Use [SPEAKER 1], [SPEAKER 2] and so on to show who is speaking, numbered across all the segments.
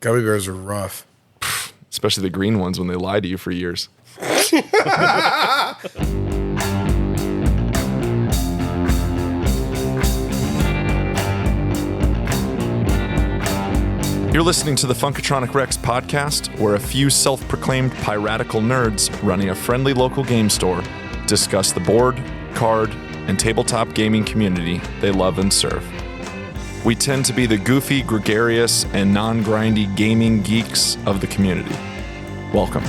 [SPEAKER 1] Gummy bears are rough.
[SPEAKER 2] Especially the green ones when they lie to you for years. You're listening to the Funkatronic Rex podcast, where a few self-proclaimed piratical nerds running a friendly local game store discuss the board, card, and tabletop gaming community they love and serve. We tend to be the goofy, gregarious, and non-grindy gaming geeks of the community. Welcome.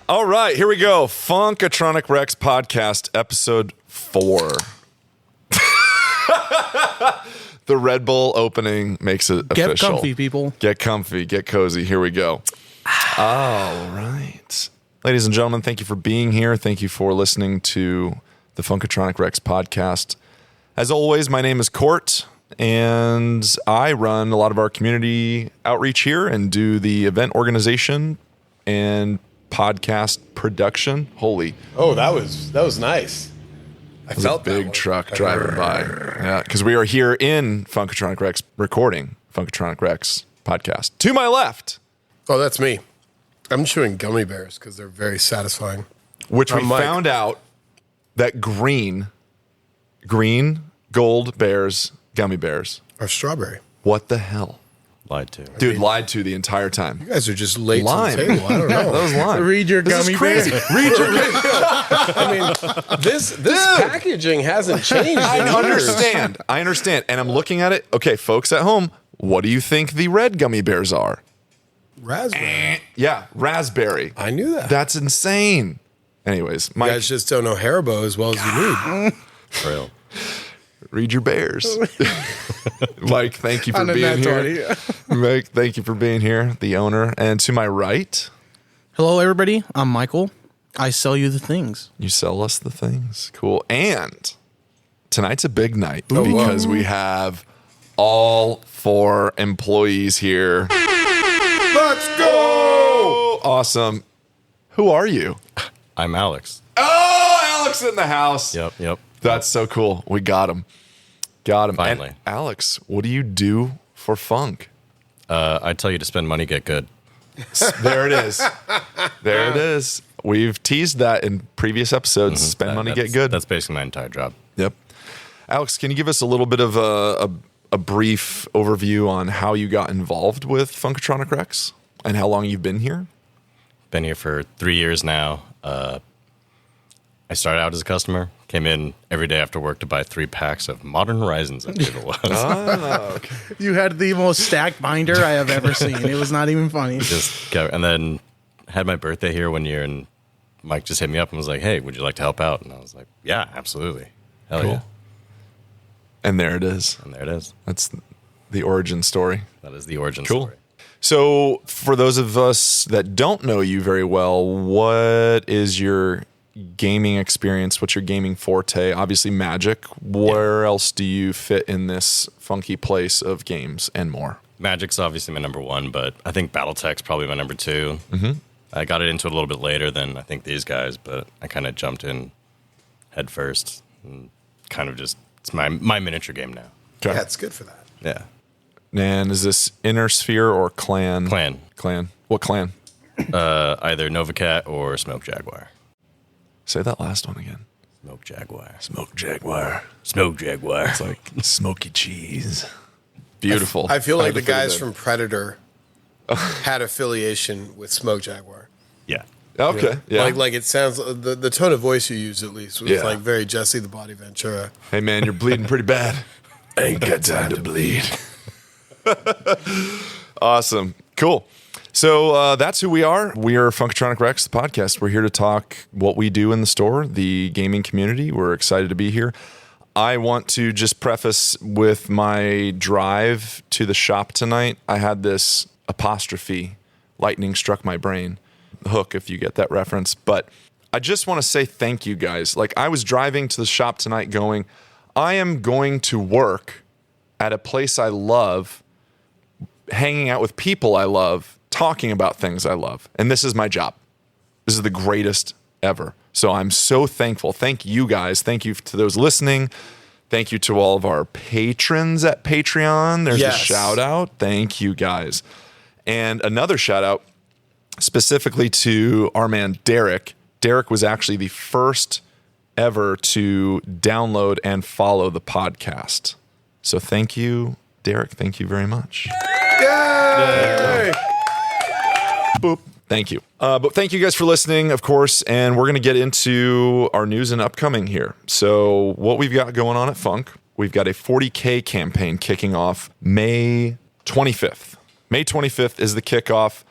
[SPEAKER 2] All right, here we go. Funkatronic Rex podcast, episode 4. The Red Bull opening makes it official.
[SPEAKER 3] Get comfy, people.
[SPEAKER 2] Get comfy, get cozy. Here we go. All right. Ladies and gentlemen, thank you for being here. Thank you for listening to the Funkatronic Rex podcast. As always, my name is Court, and I run a lot of our community outreach here and do the event organization and podcast production. Holy.
[SPEAKER 1] Oh, that was nice. I felt
[SPEAKER 2] a big truck driving by. Yeah, because we are here in Funkatronic Rex recording Funkatronic Rex podcast. To my left.
[SPEAKER 1] Oh, that's me. I'm chewing gummy bears because they're very satisfying.
[SPEAKER 2] Which we found out that green, gold bears, gummy bears
[SPEAKER 1] are strawberry.
[SPEAKER 2] What the hell?
[SPEAKER 4] Lied to.
[SPEAKER 2] Dude, lied to the entire time.
[SPEAKER 1] You guys are just late to the table. I don't know.
[SPEAKER 2] That was lying.
[SPEAKER 3] Read your gummy bear.
[SPEAKER 2] Read your
[SPEAKER 1] I mean, this packaging hasn't changed.
[SPEAKER 2] I understand. And I'm looking at it. Okay, folks at home, what do you think the red gummy bears are?
[SPEAKER 1] Raspberry.
[SPEAKER 2] Yeah, raspberry.
[SPEAKER 1] I knew that.
[SPEAKER 2] That's insane. Anyways, Mike.
[SPEAKER 1] You guys just don't know Haribo as well as you need.
[SPEAKER 4] For real.
[SPEAKER 2] Read your bears. Mike, thank you for being here. Mike, thank you for being here, the owner. And to my right.
[SPEAKER 3] Hello, everybody. I'm Michael. I sell you the things.
[SPEAKER 2] You sell us the things. Cool. And tonight's a big night because we have all 4 employees here. Let's go! Awesome. Who are you?
[SPEAKER 4] I'm Alex.
[SPEAKER 2] Oh, Alex in the house.
[SPEAKER 4] Yep.
[SPEAKER 2] That's so cool. We got him.
[SPEAKER 4] Finally.
[SPEAKER 2] And Alex, what do you do for funk?
[SPEAKER 4] I tell you to spend money, get good.
[SPEAKER 2] There it is. There it is. We've teased that in previous episodes.
[SPEAKER 4] Mm-hmm.
[SPEAKER 2] Spend money, get good.
[SPEAKER 4] That's basically my entire job.
[SPEAKER 2] Yep. Alex, can you give us a little bit of a brief overview on how you got involved with Funkatronic Rex and how long you've been here?
[SPEAKER 4] Been here for 3 years now. I started out as a customer, came in every day after work to buy 3 packs of Modern Horizons, I believe it was.
[SPEAKER 2] Oh, okay.
[SPEAKER 3] You had the most stacked binder I have ever seen. It was not even funny.
[SPEAKER 4] And then had my birthday here one year, and Mike just hit me up and was like, hey, would you like to help out? And I was like, yeah, absolutely. Hell
[SPEAKER 2] Cool.
[SPEAKER 4] yeah.
[SPEAKER 2] And there it is. That's the origin story.
[SPEAKER 4] That is the origin
[SPEAKER 2] Cool.
[SPEAKER 4] story.
[SPEAKER 2] So for those of us that don't know you very well, what is your gaming experience? What's your gaming forte? Obviously Magic. Where else do you fit in this funky place of games and more?
[SPEAKER 4] Magic's obviously my number 1, but I think Battletech's probably my number 2.
[SPEAKER 2] Mm-hmm.
[SPEAKER 4] I got into it a little bit later than I think these guys, but I kind of jumped in head first and kind of just, it's my miniature game now.
[SPEAKER 2] Okay.
[SPEAKER 1] Yeah, it's good for that.
[SPEAKER 4] Yeah.
[SPEAKER 2] And is this Inner Sphere or Clan?
[SPEAKER 4] Clan.
[SPEAKER 2] What clan?
[SPEAKER 4] Either Novacat or Smoke Jaguar.
[SPEAKER 2] Say that last one again.
[SPEAKER 4] Smoke Jaguar.
[SPEAKER 2] Smoke Jaguar.
[SPEAKER 4] Smoke Jaguar.
[SPEAKER 2] It's like smoky cheese. Beautiful.
[SPEAKER 1] I feel like the
[SPEAKER 2] had to fit it
[SPEAKER 1] guys
[SPEAKER 2] in.
[SPEAKER 1] from Predator had affiliation with Smoke Jaguar.
[SPEAKER 4] Yeah.
[SPEAKER 2] Okay. Yeah.
[SPEAKER 1] Like it sounds, the tone of voice you used at least was
[SPEAKER 2] Yeah.
[SPEAKER 1] like very Jesse the Body Ventura.
[SPEAKER 2] Hey man, you're bleeding pretty bad. Ain't got time to bleed. Awesome. Cool. So that's who we are. We are Funkatronic Rex, the podcast. We're here to talk what we do in the store, the gaming community. We're excited to be here. I want to just preface with my drive to the shop tonight. I had this apostrophe. Lightning struck my brain. Hook, if you get that reference. But I just want to say thank you guys. Like, I was driving to the shop tonight going, I am going to work at a place I love, hanging out with people I love, talking about things I love. And this is my job. This is the greatest ever. So I'm so thankful. Thank you guys. Thank you to those listening. Thank you to all of our patrons at Patreon. There's
[SPEAKER 1] Yes.
[SPEAKER 2] a shout out. Thank you guys. And another shout out specifically to our man Derek. Derek was actually the first ever to download and follow the podcast. So thank you, Derek. Thank you very much.
[SPEAKER 1] Yay!
[SPEAKER 2] Boop. Thank you. But thank you guys for listening, of course. And we're going to get into our news and upcoming here. So what we've got going on at Funk, we've got a 40K campaign kicking off May 25th. May 25th is the kickoff.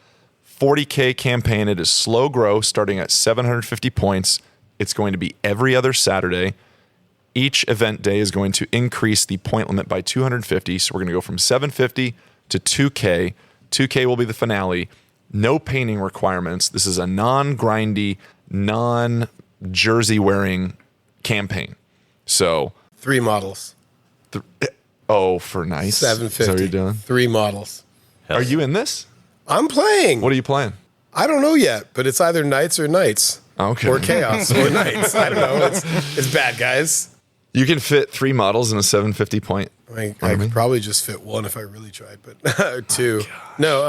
[SPEAKER 2] 40K campaign. It is slow grow starting at 750 points. It's going to be every other Saturday. Each event day is going to increase the point limit by 250. So we're going to go from 750 to 2K. 2K will be the finale. No painting requirements. This is a non-grindy, non-jersey wearing campaign. So
[SPEAKER 1] 3 models.
[SPEAKER 2] for nice.
[SPEAKER 1] 750.
[SPEAKER 2] Is that what you're doing?
[SPEAKER 1] 3 models.
[SPEAKER 2] Are you in this?
[SPEAKER 1] I'm playing.
[SPEAKER 2] What are you playing?
[SPEAKER 1] I don't know yet, but it's either knights or knights.
[SPEAKER 2] Okay.
[SPEAKER 1] Or chaos or knights. I don't know. It's bad, guys.
[SPEAKER 2] You can fit 3 models in a 750 point.
[SPEAKER 1] I could probably just fit 1 if I really tried, but 2. No,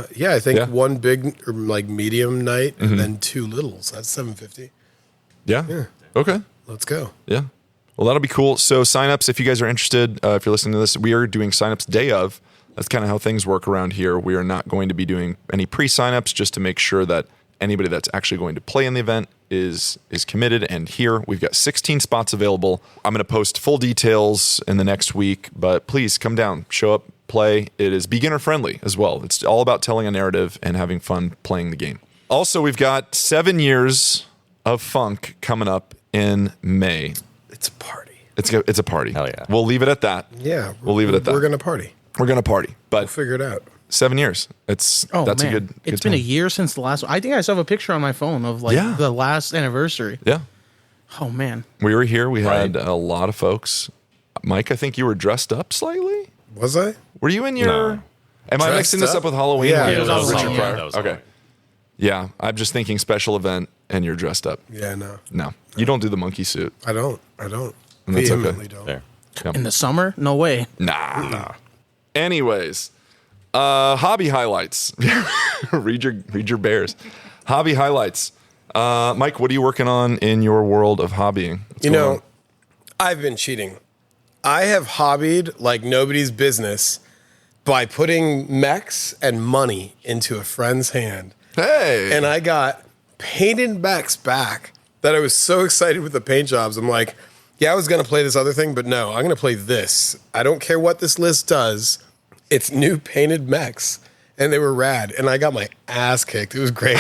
[SPEAKER 1] I think 1 big or like medium knight and then 2 littles. That's 750.
[SPEAKER 2] Yeah. Okay.
[SPEAKER 1] Let's go.
[SPEAKER 2] Yeah. Well, that'll be cool. So signups, if you guys are interested, if you're listening to this, we are doing signups day of. That's kind of how things work around here. We are not going to be doing any pre-signups just to make sure that anybody that's actually going to play in the event is committed. And here we've got 16 spots available. I'm going to post full details in the next week, but please come down, show up, play. It is beginner friendly as well. It's all about telling a narrative and having fun playing the game. Also, we've got 7 years of Funk coming up in May.
[SPEAKER 1] It's a party.
[SPEAKER 2] It's a party.
[SPEAKER 4] Hell yeah.
[SPEAKER 2] We'll leave it at that.
[SPEAKER 1] Yeah.
[SPEAKER 2] We'll leave it at that.
[SPEAKER 1] We're going to party.
[SPEAKER 2] We're going to party.
[SPEAKER 1] We'll
[SPEAKER 2] But
[SPEAKER 1] figure it out.
[SPEAKER 2] 7 years. That's
[SPEAKER 3] Oh,
[SPEAKER 2] a
[SPEAKER 3] man.
[SPEAKER 2] good
[SPEAKER 3] It's been a
[SPEAKER 2] time.
[SPEAKER 3] year since the last one. I think I still have a picture on my phone of
[SPEAKER 2] Yeah.
[SPEAKER 3] the last anniversary.
[SPEAKER 2] Yeah.
[SPEAKER 3] Oh, man.
[SPEAKER 2] We were here. We had
[SPEAKER 4] Right.
[SPEAKER 2] a lot of folks. Mike, I think you were dressed up slightly.
[SPEAKER 1] Was I?
[SPEAKER 2] Were you in your?
[SPEAKER 4] No.
[SPEAKER 2] Am I
[SPEAKER 1] Dressed
[SPEAKER 2] mixing this
[SPEAKER 1] up?
[SPEAKER 2] up with Halloween?
[SPEAKER 1] Yeah,
[SPEAKER 2] Where
[SPEAKER 1] it
[SPEAKER 2] you
[SPEAKER 1] was
[SPEAKER 2] were
[SPEAKER 3] Halloween.
[SPEAKER 2] Richard
[SPEAKER 3] Yeah,
[SPEAKER 2] Pryor?
[SPEAKER 4] that was
[SPEAKER 2] Okay.
[SPEAKER 4] Halloween.
[SPEAKER 2] Yeah, I'm just thinking special event, and you're dressed up.
[SPEAKER 1] Yeah, no.
[SPEAKER 2] No, you don't do the monkey suit.
[SPEAKER 1] I don't.
[SPEAKER 2] And that's
[SPEAKER 1] Vehemently
[SPEAKER 2] okay.
[SPEAKER 1] don't.
[SPEAKER 4] There.
[SPEAKER 3] In the summer? No way.
[SPEAKER 2] Nah. Anyways, hobby highlights. read your bears. Hobby highlights. Mike, what are you working on in your world of hobbying? What's
[SPEAKER 1] You
[SPEAKER 2] going
[SPEAKER 1] know,
[SPEAKER 2] on?
[SPEAKER 1] I've been cheating. I have hobbied like nobody's business by putting mechs and money into a friend's hand.
[SPEAKER 2] Hey,
[SPEAKER 1] And I got painted mechs back that I was so excited with the paint jobs. I'm like, yeah, I was going to play this other thing, but no, I'm going to play this. I don't care what this list does. It's new painted mechs. And they were rad. And I got my ass kicked. It was great.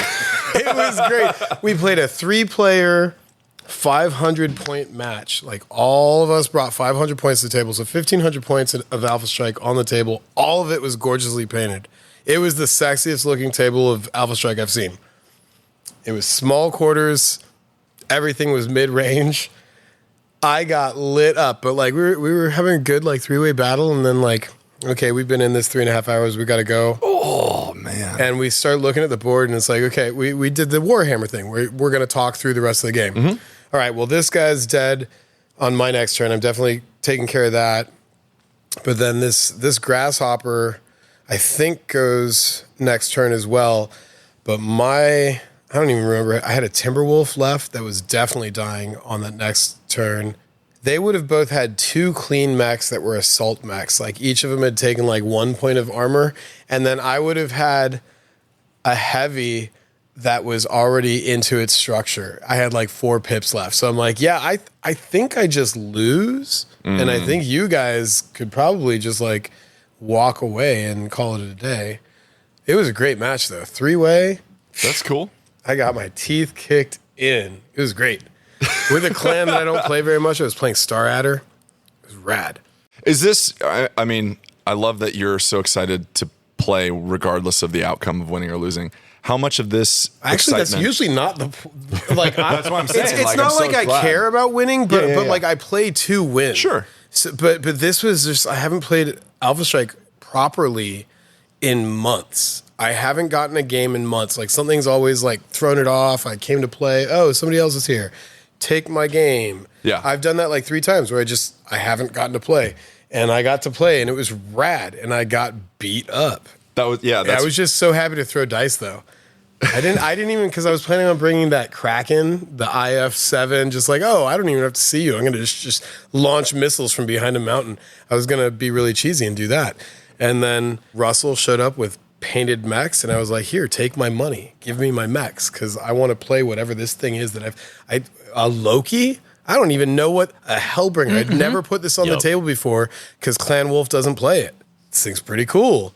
[SPEAKER 1] It was great. We played a 3-player 500-point match. Like all of us brought 500 points to the table. So 1,500 points of Alpha Strike on the table. All of it was gorgeously painted. It was the sexiest looking table of Alpha Strike I've seen. It was small quarters. Everything was mid-range. I got lit up, but like we were having a good like 3-way battle, and then like, okay, we've been in this 3.5 hours. We got to go.
[SPEAKER 2] oh man,
[SPEAKER 1] And we start looking at the board, and it's like, okay, we did the Warhammer thing. We're going to talk through the rest of the game. All right, well, this guy's dead on my next turn. I'm definitely taking care of that. But then this grasshopper, I think, goes next turn as well. But I don't even remember. I had a Timberwolf left that was definitely dying on that next turn. They would have both had 2 clean mechs that were assault mechs. Like each of them had taken like 1 point of armor. And then I would have had a heavy that was already into its structure. I had like 4 pips left. So I'm like, yeah, I think I just lose. And I think you guys could probably just like walk away and call it a day. It was a great match though. 3-way.
[SPEAKER 2] that's cool.
[SPEAKER 1] I got my teeth kicked in. It was great. With a clan that I don't play very much, I was playing Star Adder. It was rad.
[SPEAKER 2] Is this? I mean, I love that you're so excited to play regardless of the outcome of winning or losing. How much of this
[SPEAKER 1] Actually, that's
[SPEAKER 2] excitement-
[SPEAKER 1] usually not the like.
[SPEAKER 2] That's what I'm saying.
[SPEAKER 1] It's
[SPEAKER 2] Like,
[SPEAKER 1] not
[SPEAKER 2] I'm so
[SPEAKER 1] like I
[SPEAKER 2] glad.
[SPEAKER 1] care about winning, but
[SPEAKER 2] Yeah,
[SPEAKER 1] but
[SPEAKER 2] yeah.
[SPEAKER 1] like I play to win.
[SPEAKER 2] Sure.
[SPEAKER 1] So, but this was just I haven't played Alpha Strike properly in months. I haven't gotten a game in months. Like something's always like thrown it off. I came to play. Oh, somebody else is here. take my game.
[SPEAKER 2] Yeah.
[SPEAKER 1] I've done that like 3 times where I haven't gotten to play. And I got to play, and it was rad, and I got beat up.
[SPEAKER 2] I
[SPEAKER 1] was just so happy to throw dice, though. I didn't even, because I was planning on bringing that Kraken, the IF-7, just like, I don't even have to see you. I'm going to just launch missiles from behind a mountain. I was going to be really cheesy and do that. And then Russell showed up with painted mechs, and I was like, here, take my money. Give me my mechs, because I want to play whatever this thing is that a Loki? I don't even know what a Hellbringer. I'd never put this on the table before, because Clan Wolf doesn't play it. This thing's pretty cool.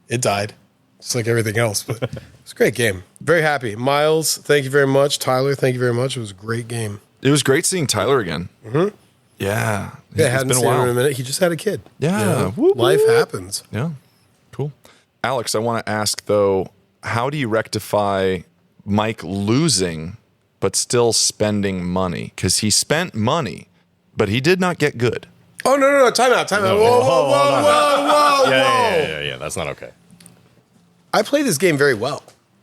[SPEAKER 1] It died, just like everything else, but it's a great game. Very happy. Miles, thank you very much. Tyler, thank you very much. It was a great game.
[SPEAKER 2] It was great seeing Tyler again. Mm-hmm. Yeah.
[SPEAKER 1] I hadn't seen him in a minute. He just had a kid.
[SPEAKER 2] Yeah.
[SPEAKER 1] Life happens.
[SPEAKER 2] Yeah. Cool. Alex, I want to ask, though, how do you rectify Mike losing but still spending money? Because he spent money, but he did not get good.
[SPEAKER 1] Oh, no. Time out. Whoa.
[SPEAKER 4] Yeah. That's not okay.
[SPEAKER 1] I play this game very well.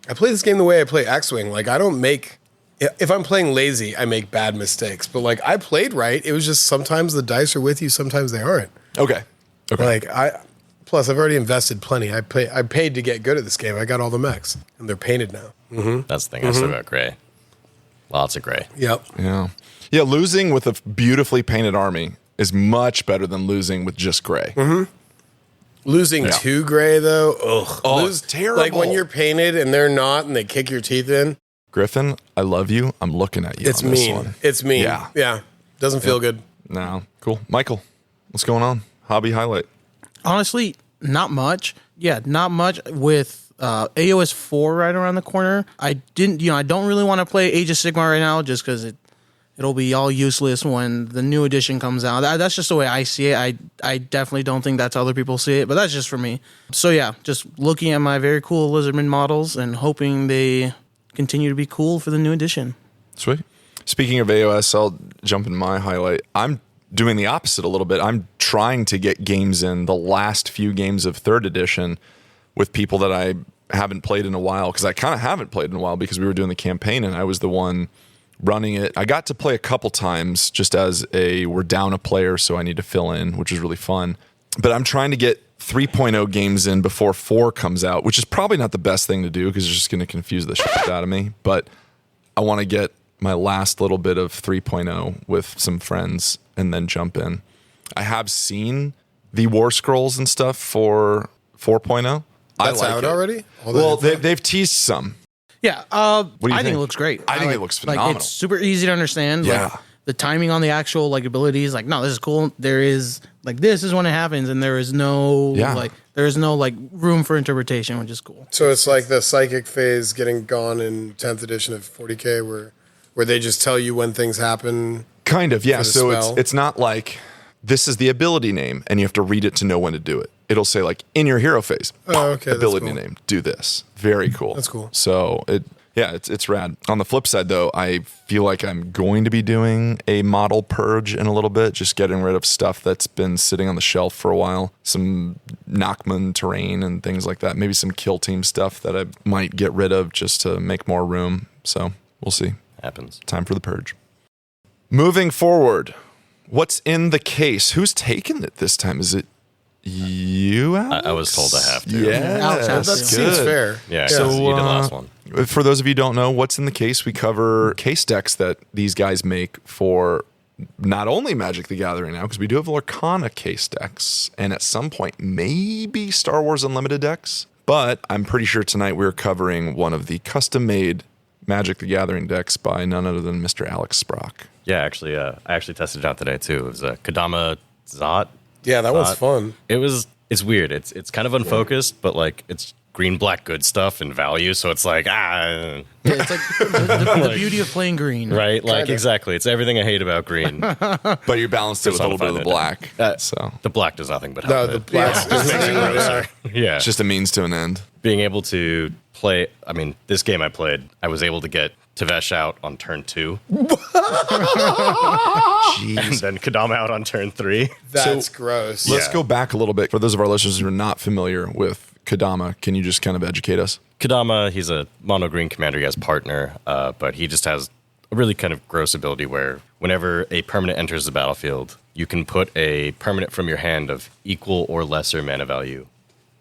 [SPEAKER 1] I play this game the way I play X-Wing. Like, I don't make... If I'm playing lazy, I make bad mistakes. But, like, I played right. It was just sometimes the dice are with you, sometimes they aren't.
[SPEAKER 2] Okay.
[SPEAKER 1] Plus, I've already invested plenty. I paid to get good at this game. I got all the mechs, and they're painted now. Mm-hmm.
[SPEAKER 4] That's the thing. I still got gray. Lots of gray.
[SPEAKER 1] Yep.
[SPEAKER 2] Yeah. Yeah, losing with a beautifully painted army is much better than losing with just gray.
[SPEAKER 1] Mm-hmm. Losing to gray, though,
[SPEAKER 2] it's terrible.
[SPEAKER 1] Like when you're painted and they're not, and they kick your teeth in.
[SPEAKER 2] Griffin, I love you. I'm looking at you.
[SPEAKER 1] It's
[SPEAKER 2] on
[SPEAKER 1] mean.
[SPEAKER 2] This one.
[SPEAKER 1] It's mean.
[SPEAKER 2] Yeah.
[SPEAKER 1] Doesn't feel good.
[SPEAKER 2] No. Cool. Michael, what's going on? Hobby highlight.
[SPEAKER 3] Honestly, not much. Yeah, not much with AOS 4 right around the corner. I don't really want to play Age of Sigmar right now just because it'll be all useless when the new edition comes out. That's just the way I see it. I definitely don't think that's how other people see it, but that's just for me. So yeah, just looking at my very cool Lizardman models and hoping they continue to be cool for the new edition.
[SPEAKER 2] Sweet. Speaking of AOS, I'll jump in my highlight. I'm doing the opposite a little bit. I'm trying to get games in the last few games of 3rd edition with people that I haven't played in a while, because I kind of haven't played in a while because we were doing the campaign and I was the one running it. I got to play a couple times just as we're down a player, so I need to fill in, which is really fun. But I'm trying to get 3.0 games in before 4 comes out, which is probably not the best thing to do because it's just going to confuse the shit out of me. But I want to get my last little bit of 3.0 with some friends and then jump in. I have seen the War Scrolls and stuff for 4.0.
[SPEAKER 1] That's
[SPEAKER 2] I like
[SPEAKER 1] out
[SPEAKER 2] it
[SPEAKER 1] already?
[SPEAKER 2] Well, they've teased some.
[SPEAKER 3] Yeah,
[SPEAKER 2] What do you
[SPEAKER 3] I think
[SPEAKER 2] think?
[SPEAKER 3] it looks great.
[SPEAKER 2] I think it looks phenomenal.
[SPEAKER 3] Like, it's super easy to understand.
[SPEAKER 2] Yeah.
[SPEAKER 3] Like, the timing on the actual abilities, no, this is cool. There is this is when it happens, and there is no room for interpretation, which is cool.
[SPEAKER 1] So it's like the psychic phase getting gone in 10th edition of 40K where they just tell you when things happen.
[SPEAKER 2] Kind of, yeah. So
[SPEAKER 1] spell.
[SPEAKER 2] it's not like this is the ability name and you have to read it to know when to do it. It'll say in your hero phase,
[SPEAKER 1] okay,
[SPEAKER 2] ability
[SPEAKER 1] that's cool.
[SPEAKER 2] name, do this. Very cool.
[SPEAKER 1] That's cool.
[SPEAKER 2] So it's rad. On the flip side, though, I feel like I'm going to be doing a model purge in a little bit, just getting rid of stuff that's been sitting on the shelf for a while. Some Nachman terrain and things like that. Maybe some kill team stuff that I might get rid of just to make more room. So we'll see.
[SPEAKER 4] Happens.
[SPEAKER 2] Time for the purge. Moving forward, what's in the case? Who's taking it this time? Is it you, Alex?
[SPEAKER 4] I was told I have to.
[SPEAKER 2] Yeah,
[SPEAKER 3] Alex has
[SPEAKER 2] that's
[SPEAKER 3] to.
[SPEAKER 2] good.
[SPEAKER 1] Seems fair.
[SPEAKER 4] Yeah,
[SPEAKER 2] So,
[SPEAKER 4] so you did the last one.
[SPEAKER 2] For those of you who don't know, what's in the case? We cover case decks that these guys make for not only Magic the Gathering now, because we do have Lorcana case decks, and at some point maybe Star Wars Unlimited decks. But I'm pretty sure tonight we're covering one of the custom-made Magic the Gathering decks by none other than Mr. Alex Sprock.
[SPEAKER 4] Yeah, actually, I actually tested it out today too. It was a Kodama Zot.
[SPEAKER 1] Yeah, that was fun.
[SPEAKER 4] It's weird. It's kind of unfocused, but it's green, black, good stuff and value. So it's
[SPEAKER 3] Yeah, it's the beauty of playing green.
[SPEAKER 4] right,
[SPEAKER 1] Kinda.
[SPEAKER 4] Exactly. It's everything I hate about green.
[SPEAKER 2] But you balanced it with a little bit of the black.
[SPEAKER 4] That.
[SPEAKER 2] So
[SPEAKER 4] The black does nothing but
[SPEAKER 1] No,
[SPEAKER 4] help.
[SPEAKER 1] the
[SPEAKER 4] it.
[SPEAKER 1] black's just
[SPEAKER 4] Makes it grosser. Yeah,
[SPEAKER 2] it's just a means to an end.
[SPEAKER 4] being able to play. I mean, this game I played, I was able to get Tevesh out on turn 2, and then Kodama out on turn 3.
[SPEAKER 1] That's gross.
[SPEAKER 2] Let's
[SPEAKER 4] Yeah.
[SPEAKER 2] go back a little bit. For those of our listeners who are not familiar with Kodama, can you just kind of educate us?
[SPEAKER 4] Kodama, he's a mono green commander. He has partner, but he just has a really kind of gross ability where whenever a permanent enters the battlefield, you can put a permanent from your hand of equal or lesser mana value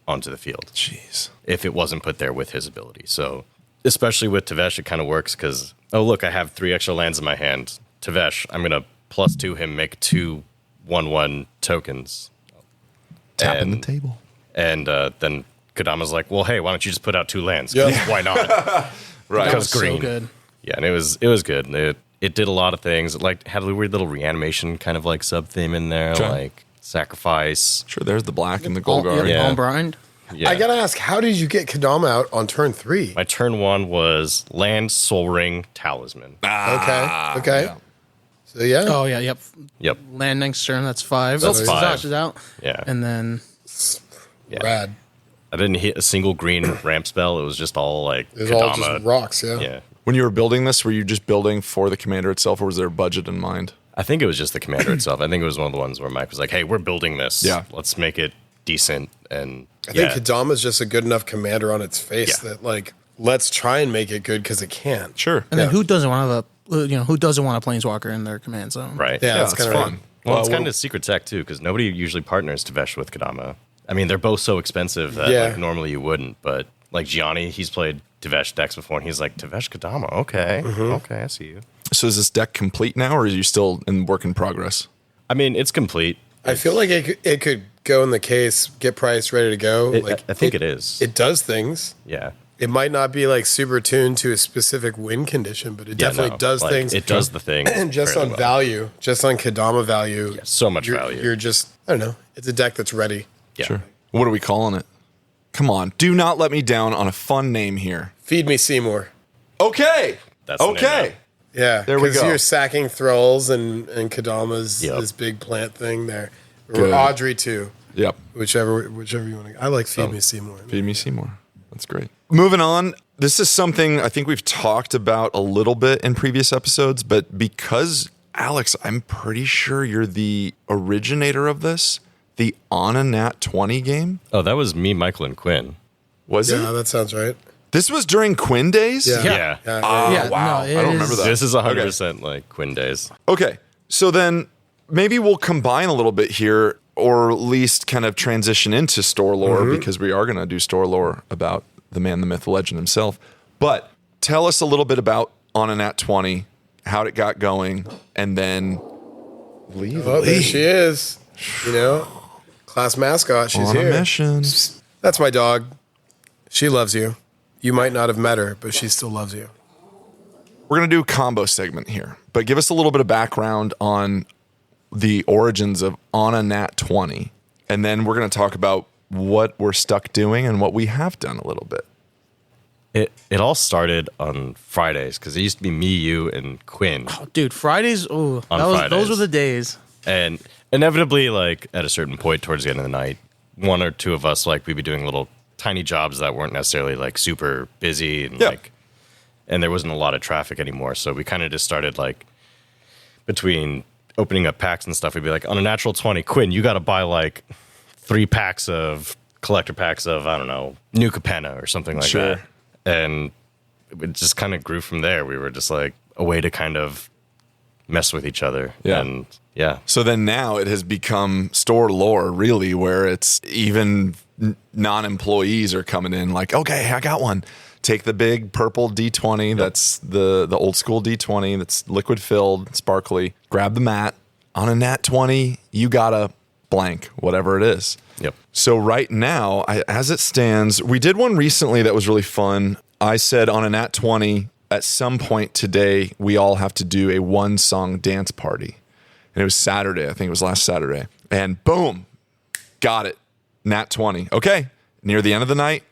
[SPEAKER 4] onto the field.
[SPEAKER 2] Jeez.
[SPEAKER 4] If it wasn't put there with his ability. So, especially with Tevesh, it kind of works because, oh, look, I have 3 extra lands in my hand. Tevesh, I'm going to +2 him, make 2 1/1 tokens.
[SPEAKER 2] Tapping the table.
[SPEAKER 4] And then Kodama's like, well, hey, why don't you just put out 2 lands?
[SPEAKER 1] Yeah.
[SPEAKER 4] Why not?
[SPEAKER 2] Right.
[SPEAKER 3] That was
[SPEAKER 4] green.
[SPEAKER 3] so good.
[SPEAKER 4] Yeah, and it was good. It did a lot of things. It like had a weird little reanimation kind of like sub theme in there,
[SPEAKER 2] Sure.
[SPEAKER 4] like sacrifice.
[SPEAKER 2] Sure, there's the black and the gold guard.
[SPEAKER 4] Yeah.
[SPEAKER 3] On Brind.
[SPEAKER 4] Yeah.
[SPEAKER 1] I gotta ask, how did you get Kodama out on turn 3?
[SPEAKER 4] My turn 1 was land, soul ring, talisman.
[SPEAKER 1] Okay.
[SPEAKER 2] yeah.
[SPEAKER 1] So yeah.
[SPEAKER 3] Oh yeah, yep.
[SPEAKER 4] Yep.
[SPEAKER 3] Land next turn. That's 5.
[SPEAKER 4] That's
[SPEAKER 3] Oh,
[SPEAKER 4] 5.
[SPEAKER 3] Sash is out.
[SPEAKER 4] Yeah.
[SPEAKER 3] And then
[SPEAKER 4] Yeah.
[SPEAKER 1] Rad.
[SPEAKER 4] I didn't hit a single green ramp spell. It was just all like
[SPEAKER 1] It was all
[SPEAKER 4] Kodama.
[SPEAKER 1] just rocks, yeah.
[SPEAKER 4] Yeah.
[SPEAKER 2] When you were building this, were you just building for the commander itself, or was there a budget in mind?
[SPEAKER 4] I think it was just the commander itself. I think it was one of the ones where Mike was like, hey, we're building this.
[SPEAKER 2] Yeah.
[SPEAKER 4] Let's make it decent. And
[SPEAKER 1] I think Kodama's just a good enough commander on its face
[SPEAKER 4] Yeah.
[SPEAKER 1] that like let's try and make it good because it can.
[SPEAKER 2] Sure.
[SPEAKER 3] and then
[SPEAKER 1] Yeah.
[SPEAKER 3] who doesn't want to have a who doesn't want a planeswalker in their command zone?
[SPEAKER 4] right.
[SPEAKER 1] Yeah,
[SPEAKER 2] Yeah,
[SPEAKER 1] that's
[SPEAKER 2] it's
[SPEAKER 1] kind of
[SPEAKER 2] fun.
[SPEAKER 4] Well, it's
[SPEAKER 2] Well,
[SPEAKER 4] kind of secret tech too, because nobody usually partners Tevesh with Kodama. I mean, they're both so expensive that
[SPEAKER 1] Yeah.
[SPEAKER 4] like, normally you wouldn't. But like Gianni, he's played Tevesh decks before, and he's like, Tevesh Kodama, okay, okay, I see you.
[SPEAKER 2] So is this deck complete now, or are you still in work in progress?
[SPEAKER 4] I mean, it's complete.
[SPEAKER 1] I feel like it could go in the case, get priced, ready to go.
[SPEAKER 4] I think it is.
[SPEAKER 1] It does things.
[SPEAKER 4] Yeah.
[SPEAKER 1] It might not be like super tuned to a specific win condition, but it
[SPEAKER 4] Yeah,
[SPEAKER 1] definitely
[SPEAKER 4] no,
[SPEAKER 1] does
[SPEAKER 4] like,
[SPEAKER 1] things.
[SPEAKER 4] It does the thing.
[SPEAKER 1] And just
[SPEAKER 4] fairly
[SPEAKER 1] on
[SPEAKER 4] well.
[SPEAKER 1] value, just on Kodama value.
[SPEAKER 4] So much
[SPEAKER 1] you're,
[SPEAKER 4] value.
[SPEAKER 1] You're just, I don't know. It's a deck that's ready.
[SPEAKER 4] Yeah.
[SPEAKER 2] Sure. What are we calling it? Come on. Do not let me down on a fun name here.
[SPEAKER 1] Feed me Seymour.
[SPEAKER 2] Okay.
[SPEAKER 4] That's the name
[SPEAKER 2] okay.
[SPEAKER 1] Yeah.
[SPEAKER 2] There we
[SPEAKER 1] 'cause
[SPEAKER 2] go.
[SPEAKER 1] You're sacking Thralls and Kodama's
[SPEAKER 4] Yep.
[SPEAKER 1] this big plant thing there. Or
[SPEAKER 2] Good.
[SPEAKER 1] Audrey too.
[SPEAKER 2] Yep.
[SPEAKER 1] Whichever you want to. I like Feed Me Seymour.
[SPEAKER 2] Feed me Seymour. That's great. Moving on. This is something I think we've talked about a little bit in previous episodes, but because, Alex, I'm pretty sure you're the originator of this, the On a Nat 20 game.
[SPEAKER 4] Oh, that was me, Michael, and Quinn.
[SPEAKER 2] Was
[SPEAKER 1] Yeah,
[SPEAKER 2] it?
[SPEAKER 1] that sounds right.
[SPEAKER 2] This was during Quinn days?
[SPEAKER 1] Yeah.
[SPEAKER 4] Yeah.
[SPEAKER 3] Yeah,
[SPEAKER 2] Wow.
[SPEAKER 3] no, it
[SPEAKER 2] I don't
[SPEAKER 3] is-
[SPEAKER 2] remember that.
[SPEAKER 4] This is 100% like Quinn days.
[SPEAKER 2] Okay. So then maybe we'll combine a little bit here, or at least kind of transition into store lore, because we are going to do store lore about the man, the myth, the legend himself. But tell us a little bit about On a Nat 20, how it got going, and then leave.
[SPEAKER 1] Oh, there she is. You know, class mascot. She's
[SPEAKER 2] On
[SPEAKER 1] here.
[SPEAKER 2] a mission.
[SPEAKER 1] That's my dog. She loves you. You might not have met her, but she still loves you.
[SPEAKER 2] We're going to do a combo segment here, but give us a little bit of background on the origins of On a Nat 20. And then we're going to talk about what we're stuck doing and what we have done a little bit.
[SPEAKER 4] It all started on Fridays because it used to be me, you, and Quinn.
[SPEAKER 3] Dude, Fridays. Oh,
[SPEAKER 4] On
[SPEAKER 3] those
[SPEAKER 4] Fridays.
[SPEAKER 3] were the days.
[SPEAKER 4] And inevitably, like at a certain point towards the end of the night, one or two of us, like we'd be doing little tiny jobs that weren't necessarily like super busy and and there wasn't a lot of traffic anymore. So we kind of just started like between opening up packs and stuff, we'd be like, on a natural 20, Quinn, you got to buy like 3 packs of collector packs of, I don't know, New Capenna or something like
[SPEAKER 2] Sure.
[SPEAKER 4] that. And it just kind of grew from there. We were just like a way to kind of mess with each other.
[SPEAKER 2] Yeah.
[SPEAKER 4] And yeah.
[SPEAKER 2] So then now it has become store lore, really, where it's even non-employees are coming in like, okay, I got one. Take the big purple D20. That's the old school D20 that's liquid filled, sparkly. Grab the mat. On a Nat 20, you got a blank, whatever it is.
[SPEAKER 4] Yep.
[SPEAKER 2] So right now, as it stands, we did one recently that was really fun. I said on a Nat 20, at some point today, we all have to do a 1-song dance party. And it was Saturday. I think it was last Saturday. And boom, got it. Nat 20. Okay. Near the end of the night,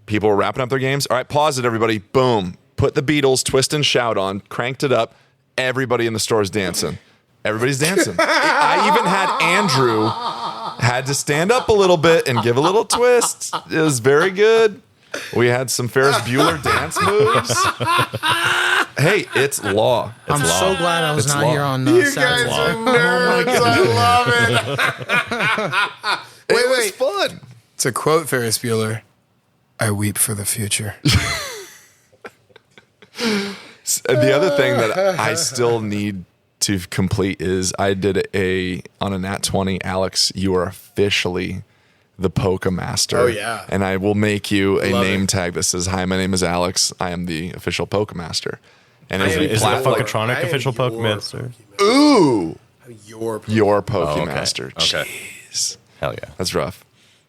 [SPEAKER 2] people were wrapping up their games. All right, pause it, everybody. Boom. Put the Beatles Twist and Shout on, cranked it up. Everybody in the store is dancing. Everybody's dancing. I even had Andrew had to stand up a little bit and give a little twist. It was very good. We had some Ferris Bueller dance moves. Hey, it's law.
[SPEAKER 3] I'm
[SPEAKER 4] law.
[SPEAKER 3] so glad I was
[SPEAKER 2] It's
[SPEAKER 3] not
[SPEAKER 2] law.
[SPEAKER 3] here on
[SPEAKER 1] You
[SPEAKER 3] Saturday.
[SPEAKER 1] guys are nerds. I love it.
[SPEAKER 2] It was fun.
[SPEAKER 1] To quote Ferris Bueller, I weep for the future.
[SPEAKER 2] The other thing that I still need to complete is I did on a Nat 20. Alex, you are officially the Poke Master.
[SPEAKER 1] Oh, yeah.
[SPEAKER 2] And I will make you a
[SPEAKER 1] Love
[SPEAKER 2] name
[SPEAKER 1] it.
[SPEAKER 2] tag that says, "Hi, my name is Alex. I am the official Poke Master." And as we
[SPEAKER 4] Is it
[SPEAKER 2] plat-
[SPEAKER 4] a Funkatronic
[SPEAKER 1] I am
[SPEAKER 4] official
[SPEAKER 1] your
[SPEAKER 4] Pokemaster?
[SPEAKER 2] Ooh,
[SPEAKER 1] Your
[SPEAKER 2] Poke
[SPEAKER 4] okay.
[SPEAKER 2] Master.
[SPEAKER 4] Okay.
[SPEAKER 2] Jeez.
[SPEAKER 4] Hell yeah.
[SPEAKER 2] That's rough.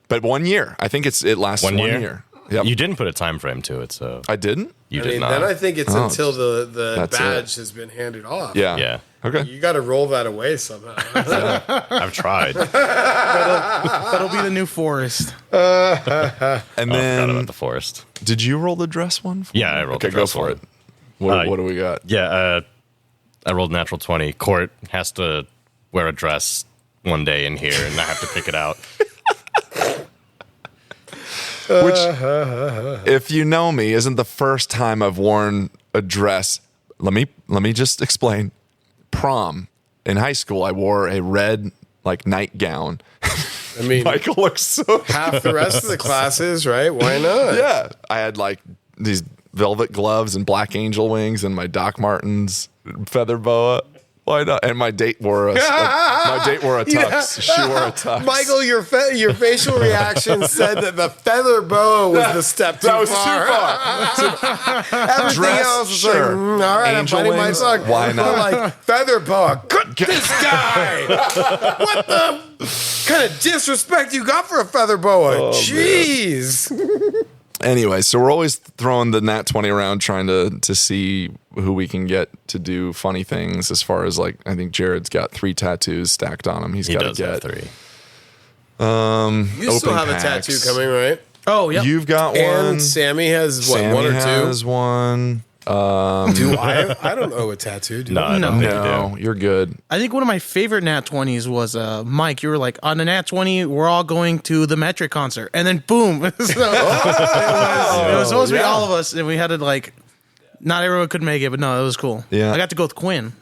[SPEAKER 2] But 1 year. I think it lasts 1 year. Yep.
[SPEAKER 4] You didn't put a time frame to it, so
[SPEAKER 2] I didn't?
[SPEAKER 4] you
[SPEAKER 1] I
[SPEAKER 4] did
[SPEAKER 1] mean,
[SPEAKER 4] not.
[SPEAKER 1] then I think it's until the
[SPEAKER 2] that's
[SPEAKER 1] badge has been handed off.
[SPEAKER 2] Yeah.
[SPEAKER 4] Yeah.
[SPEAKER 2] Okay.
[SPEAKER 1] You got to roll that away somehow.
[SPEAKER 4] I've tried.
[SPEAKER 3] That'll be the new forest.
[SPEAKER 2] And
[SPEAKER 4] I forgot
[SPEAKER 2] then,
[SPEAKER 4] about the forest.
[SPEAKER 2] did you roll the dress one?
[SPEAKER 4] Yeah, I rolled
[SPEAKER 2] Okay,
[SPEAKER 4] the
[SPEAKER 2] go
[SPEAKER 4] dress
[SPEAKER 2] for
[SPEAKER 4] one.
[SPEAKER 2] it. What do we got?
[SPEAKER 4] Yeah, I rolled natural 20. Court has to wear a dress one day in here, and I have to pick it out.
[SPEAKER 2] Which, if you know me, isn't the first time I've worn a dress. Let me just explain. Prom in high school, I wore a red nightgown.
[SPEAKER 1] I mean,
[SPEAKER 2] Michael looks so.
[SPEAKER 1] half the rest of the classes, right? Why not?
[SPEAKER 2] Yeah, I had these velvet gloves and black angel wings and my Doc Martens feather boa. Why not? And my date wore a tux. She wore a tux.
[SPEAKER 1] Michael, your facial reaction said that the feather boa was the step too
[SPEAKER 2] That was
[SPEAKER 1] far.
[SPEAKER 2] too far.
[SPEAKER 1] Everything
[SPEAKER 2] Dress,
[SPEAKER 1] else was
[SPEAKER 2] sure.
[SPEAKER 1] all right,
[SPEAKER 2] Angel
[SPEAKER 1] I'm biting my
[SPEAKER 2] wings,
[SPEAKER 1] tongue.
[SPEAKER 2] why not?
[SPEAKER 1] But feather boa, this guy. What the kind of disrespect you got for a feather boa? Jeez.
[SPEAKER 2] Anyway, so we're always throwing the Nat 20 around trying to see who we can get to do funny things as far as I think Jared's got 3 tattoos stacked on him.
[SPEAKER 4] He
[SPEAKER 2] got
[SPEAKER 4] does
[SPEAKER 2] to
[SPEAKER 4] have
[SPEAKER 2] get
[SPEAKER 4] 3.
[SPEAKER 1] You still
[SPEAKER 2] Open
[SPEAKER 1] have
[SPEAKER 2] packs.
[SPEAKER 1] a tattoo coming, right?
[SPEAKER 3] Oh, yeah.
[SPEAKER 2] You've got
[SPEAKER 1] And
[SPEAKER 2] one.
[SPEAKER 1] Sammy has what,
[SPEAKER 2] Sammy
[SPEAKER 1] 1 or 2?
[SPEAKER 2] has one.
[SPEAKER 1] Do I don't owe a tattoo, do
[SPEAKER 4] No,
[SPEAKER 1] I?
[SPEAKER 4] I don't think you
[SPEAKER 2] No,
[SPEAKER 4] do.
[SPEAKER 2] you're good.
[SPEAKER 3] I think one of my favorite Nat 20s was Mike. You were like, on the Nat 20, we're all going to the Metric concert, and then boom, so, it was supposed to be all of us, and we had to not everyone could make it, but no, it was cool.
[SPEAKER 2] Yeah.
[SPEAKER 3] I got to go with Quinn.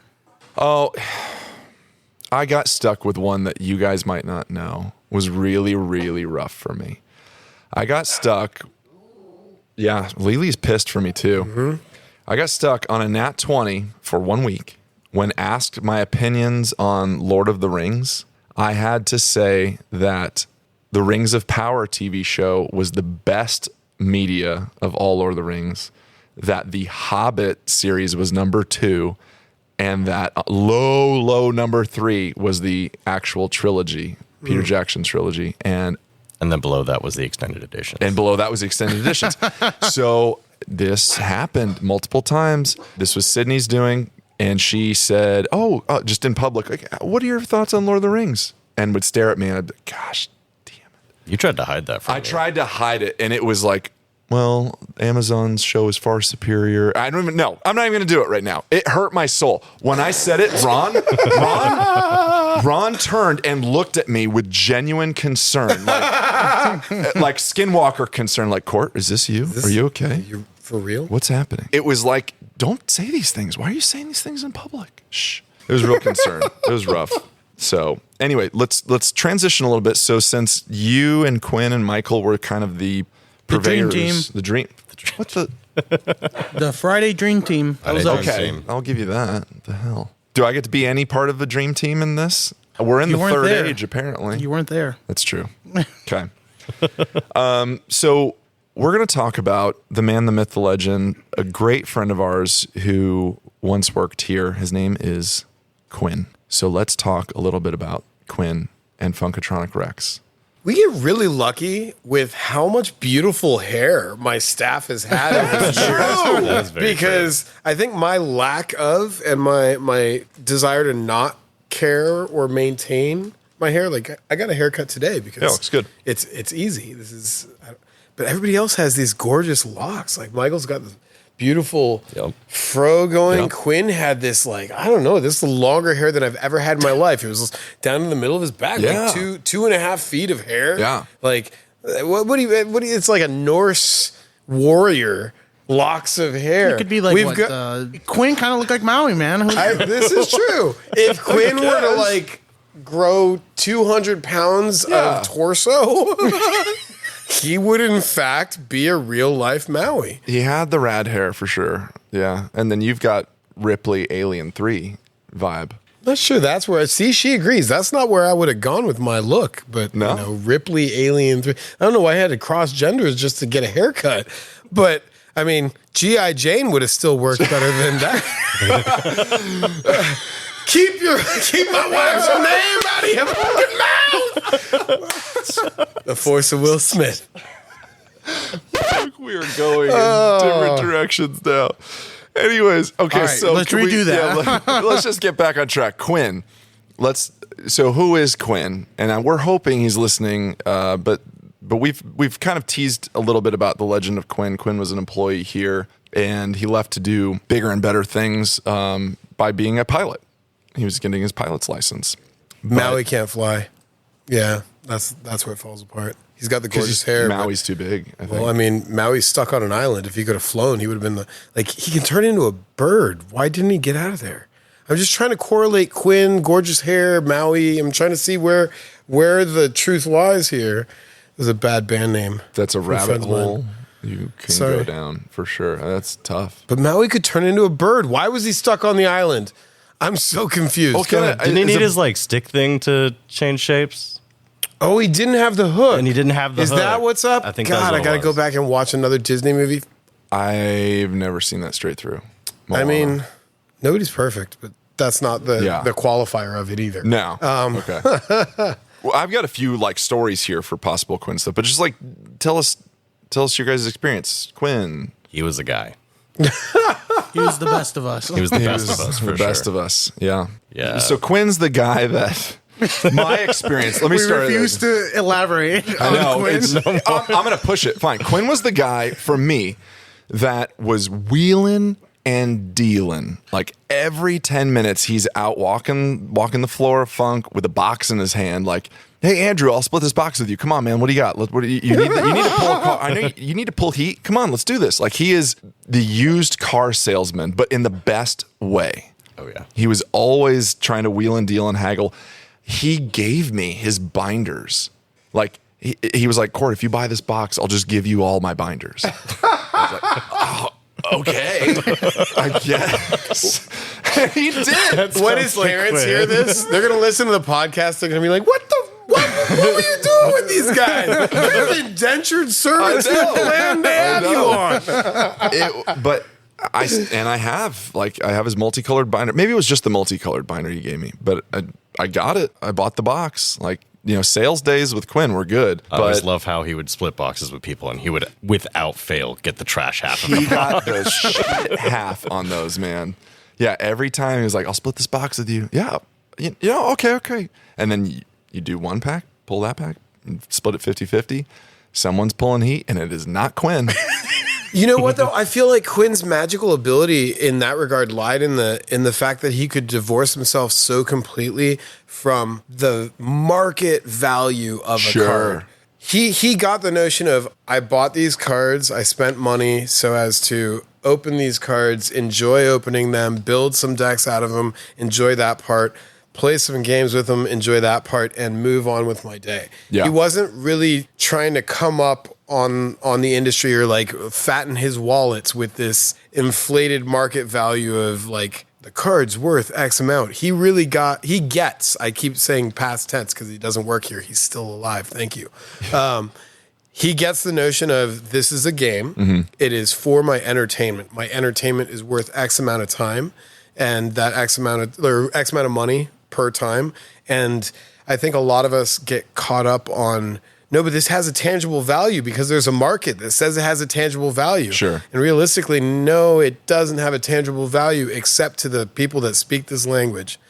[SPEAKER 2] Oh, I got stuck with one that you guys might not know was really, really rough for me. I got stuck. Yeah, Lily's pissed for me too. Mm-hmm. I got stuck on a Nat 20 for 1 week. When asked my opinions on Lord of the Rings, I had to say that the Rings of Power TV show was the best media of all Lord of the Rings, that the Hobbit series was number 2, and that low number 3 was the actual trilogy, Peter Jackson trilogy, and
[SPEAKER 4] And then below that was the extended edition.
[SPEAKER 2] below that was the extended editions. So this happened multiple times. This was Sydney's doing, and she said, just in public, what are your thoughts on Lord of the Rings? And would stare at me, and I'd be, gosh, damn it.
[SPEAKER 4] You tried to hide that from me.
[SPEAKER 2] I tried to hide it, and it was like, well, Amazon's show is far superior. I don't even know. I'm not even going to do it right now. It hurt my soul. When I said it, Ron turned and looked at me with genuine concern, like Skinwalker concern, like, Court, is this you? Are you okay?
[SPEAKER 1] You for real?
[SPEAKER 2] What's happening? It was like, don't say these things. Why are you saying these things in public? Shh. It was real concern. It was rough. So anyway, let's transition a little bit. So since you and Quinn and Michael were kind of the
[SPEAKER 3] dream
[SPEAKER 2] purveyors,
[SPEAKER 3] team.
[SPEAKER 2] What the?
[SPEAKER 3] The Friday Dream Team. That was
[SPEAKER 4] Friday
[SPEAKER 3] us.
[SPEAKER 4] Dream
[SPEAKER 2] Okay,
[SPEAKER 4] Team.
[SPEAKER 2] I'll give you that. What the hell? Do I get to be any part of the dream team in this? We're in
[SPEAKER 3] You
[SPEAKER 2] the
[SPEAKER 3] weren't
[SPEAKER 2] third
[SPEAKER 3] there.
[SPEAKER 2] age, apparently.
[SPEAKER 3] You weren't there.
[SPEAKER 2] That's true. Okay. So we're going to talk about the man, the myth, the legend, a great friend of ours who once worked here. His name is Quinn. So let's talk a little bit about Quinn and Funkatronic Rex.
[SPEAKER 1] We get really lucky with how much beautiful hair my staff has had over the years.
[SPEAKER 4] That's very
[SPEAKER 1] Because I think my lack of and my desire to not care or maintain my hair, I got a haircut today because
[SPEAKER 2] Yeah, looks good.
[SPEAKER 1] It's easy. But everybody else has these gorgeous locks. Like Michael's got this beautiful fro going.
[SPEAKER 2] Yep.
[SPEAKER 1] Quinn had this I don't know, this is the longer hair than I've ever had in my life. It was down in the middle of his back,
[SPEAKER 2] Yeah.
[SPEAKER 1] 2.5 feet of hair.
[SPEAKER 2] Yeah.
[SPEAKER 1] What do you, it's like a Norse warrior locks of hair.
[SPEAKER 3] It could be Quinn kind of looked like Maui, man.
[SPEAKER 1] This is true. If Quinn were to grow 200 pounds of torso, he would in fact be a real life Maui.
[SPEAKER 2] He had the rad hair for sure. Yeah. And then you've got Ripley Alien 3 vibe.
[SPEAKER 1] Not sure that's where she agrees. That's not where I would have gone with my look, but
[SPEAKER 2] No?
[SPEAKER 1] Ripley Alien 3. I don't know why I had to cross genders just to get a haircut. But I mean, G.I. Jane would have still worked better than that. Keep my wife's name out of your fucking mouth. The Force of Will Smith.
[SPEAKER 2] We are going in different directions now. Anyways, okay,
[SPEAKER 3] All right,
[SPEAKER 2] so
[SPEAKER 3] let's redo that.
[SPEAKER 2] Let's just get back on track. Quinn, so who is Quinn? And we're hoping he's listening, but we've kind of teased a little bit about the legend of Quinn. Quinn was an employee here, and he left to do bigger and better things by being a pilot. He was getting his pilot's license.
[SPEAKER 1] Maui can't fly. Yeah, that's where it falls apart. He's got the gorgeous hair.
[SPEAKER 2] Maui's too big, I think.
[SPEAKER 1] Well, I mean, Maui's stuck on an island. If he could have flown, he would have been he can turn into a bird. Why didn't he get out of there? I'm just trying to correlate Quinn, gorgeous hair, Maui. I'm trying to see where the truth lies here. There's a bad band name.
[SPEAKER 2] That's a rabbit hole you can
[SPEAKER 1] Sorry.
[SPEAKER 2] go down for sure. That's tough.
[SPEAKER 1] But Maui could turn into a bird. Why was he stuck on the island? I'm so confused.
[SPEAKER 2] Okay.
[SPEAKER 1] Go ahead.
[SPEAKER 4] Didn't he need his like stick thing to change shapes?
[SPEAKER 1] Oh, he didn't have the hook.
[SPEAKER 4] And he didn't have the
[SPEAKER 1] Is
[SPEAKER 4] hook.
[SPEAKER 1] that what's up?
[SPEAKER 4] I think
[SPEAKER 1] God,
[SPEAKER 4] that's what
[SPEAKER 1] I got to
[SPEAKER 4] it
[SPEAKER 1] go
[SPEAKER 4] was.
[SPEAKER 1] back and watch another Disney movie.
[SPEAKER 2] I've never seen that straight through.
[SPEAKER 1] I mean, nobody's perfect, but that's not the qualifier of it either.
[SPEAKER 2] No. Okay. Well, I've got a few like stories here for possible Quinn stuff, but just like tell us your guys' experience. Quinn.
[SPEAKER 4] He was the guy.
[SPEAKER 3] He was the best of us.
[SPEAKER 4] He was the best of us, for
[SPEAKER 2] the
[SPEAKER 4] sure.
[SPEAKER 2] best of us. Yeah.
[SPEAKER 4] Yeah.
[SPEAKER 2] So Quinn's the guy that my experience. Let me
[SPEAKER 3] We
[SPEAKER 2] start.
[SPEAKER 3] refuse to elaborate
[SPEAKER 2] I
[SPEAKER 3] on
[SPEAKER 2] know.
[SPEAKER 3] Quinn.
[SPEAKER 2] I'm going to push it. Fine. Quinn was the guy for me that was wheeling and dealing. Like every 10 minutes, he's out walking the floor of Funk with a box in his hand. Like, hey, Andrew, I'll split this box with you. Come on, man. What do you got? You need to pull a car. I know you need to pull heat. Come on, let's do this. Like he is the used car salesman, but in the best way.
[SPEAKER 4] Oh, yeah.
[SPEAKER 2] He was always trying to wheel and deal and haggle. He gave me his binders. Like, he was like, Court, if you buy this box, I'll just give you all my binders. I was like, oh, okay. I guess. He did.
[SPEAKER 1] When his parents hear this, they're going to listen to the podcast. They're going to be like, what were you doing with these guys? They're indentured servants
[SPEAKER 2] I know.
[SPEAKER 1] with land to have you on.
[SPEAKER 2] But I have his multicolored binder. Maybe it was just the multicolored binder he gave me, but I got it. I bought the box. Like, sales days with Quinn were good.
[SPEAKER 4] I
[SPEAKER 2] But
[SPEAKER 4] always love how he would split boxes with people, and he would, without fail, get the trash half of
[SPEAKER 2] he
[SPEAKER 4] it.
[SPEAKER 2] got the shit half on those, man. Yeah, every time he was like, I'll split this box with you. Yeah. Okay. And then you do one pack, pull that pack, and split it 50-50. Someone's pulling heat, and it is not Quinn.
[SPEAKER 1] You know what though? I feel like Quinn's magical ability in that regard lied in the fact that he could divorce himself so completely from the market value of a card. He got the notion of, I bought these cards, I spent money so as to open these cards, enjoy opening them, build some decks out of them, enjoy that part, play some games with them, enjoy that part, and move on with my day.
[SPEAKER 2] Yeah.
[SPEAKER 1] He wasn't really trying to come up on the industry or like fatten his wallets with this inflated market value of like the card's worth X amount. He gets, I keep saying past tense because he doesn't work here. He's still alive. Thank you. He gets the notion of this is a game. Mm-hmm. It is for my entertainment. My entertainment is worth X amount of time and that X amount of money per time. And I think a lot of us get caught up on, no, but this has a tangible value because there's a market that says it has a tangible value.
[SPEAKER 2] Sure.
[SPEAKER 1] And realistically, no, it doesn't have a tangible value except to the people that speak this language.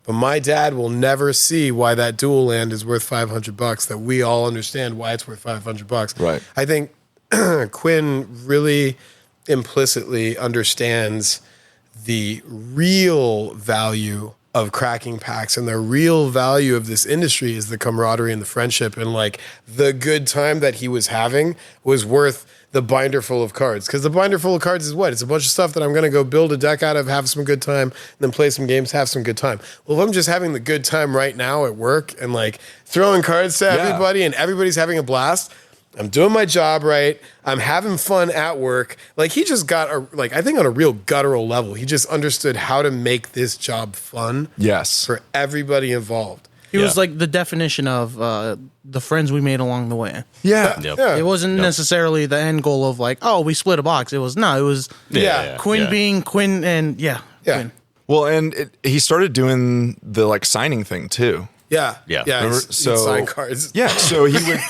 [SPEAKER 1] But my dad will never see why that dual land is worth $500, that we all understand why it's worth $500.
[SPEAKER 2] Right.
[SPEAKER 1] I think Quinn really implicitly understands the real value of cracking packs, and the real value of this industry is the camaraderie and the friendship, and like the good time that he was having was worth the binder full of cards. Because the binder full of cards is what? It's a bunch of stuff that I'm going to go build a deck out of, have some good time, and then play some games, have some good time. Well, if I'm just having the good time right now at work and like throwing cards to everybody and everybody's having a blast, I'm doing my job right. I'm having fun at work. Like he just got I think on a real guttural level, he just understood how to make this job fun.
[SPEAKER 2] Yes.
[SPEAKER 1] For everybody involved.
[SPEAKER 3] He was like the definition of the friends we made along the way.
[SPEAKER 2] Yeah.
[SPEAKER 4] Yep.
[SPEAKER 1] Yeah.
[SPEAKER 3] It wasn't necessarily the end goal of like, oh, we split a box. It was Quinn being Quinn and Quinn.
[SPEAKER 2] Well, and he started doing the like signing thing too.
[SPEAKER 1] Yeah.
[SPEAKER 2] Remember?
[SPEAKER 1] He'd sign cards.
[SPEAKER 2] Yeah, so he would.